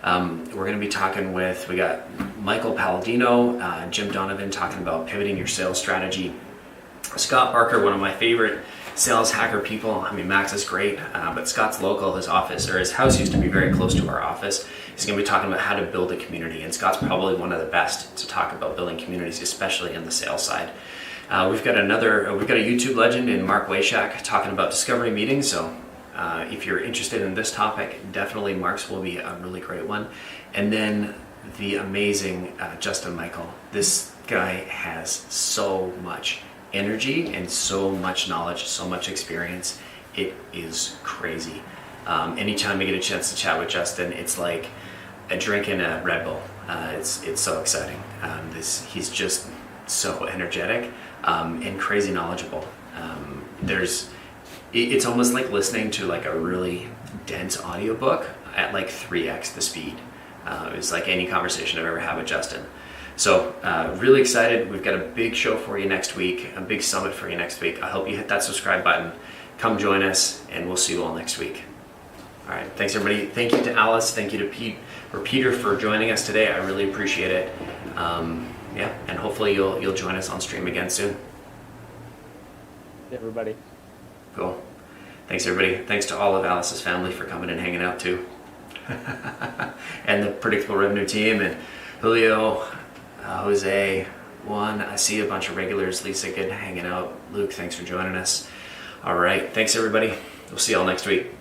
We're going to be talking we got Michael Palladino, Jim Donovan talking about pivoting your sales strategy. Scott Barker, one of my favorite sales hacker people. I mean, Max is great, but Scott's local. His house used to be very close to our office. He's going to be talking about how to build a community, and Scott's probably one of the best to talk about building communities, especially in the sales side. We've got a YouTube legend in Mark Wayshak talking about discovery meetings. So if you're interested in this topic, definitely Mark's will be a really great one. And then the amazing Justin Michael. This guy has so much energy and so much knowledge, so much experience. It is crazy. Anytime I get a chance to chat with Justin, it's like a drink in a Red Bull. It's so exciting. He's just so energetic and crazy knowledgeable. It's almost like listening to like a really dense audiobook at like 3x the speed. It's like any conversation I've ever had with Justin. So really excited. We've got a big show for you next week, a big summit for you next week. I hope you hit that subscribe button. Come join us, and we'll see you all next week. All right, thanks everybody. Thank you to Alice. Thank you to Peter for joining us today. I really appreciate it. Yeah, and hopefully you'll join us on stream again soon. Everybody. Cool. Thanks everybody. Thanks to all of Alice's family for coming and hanging out too. And the Predictable Revenue team, and Julio, Jose, Juan. I see a bunch of regulars. Lisa, good hanging out. Luke, thanks for joining us. All right. Thanks everybody. We'll see y'all next week.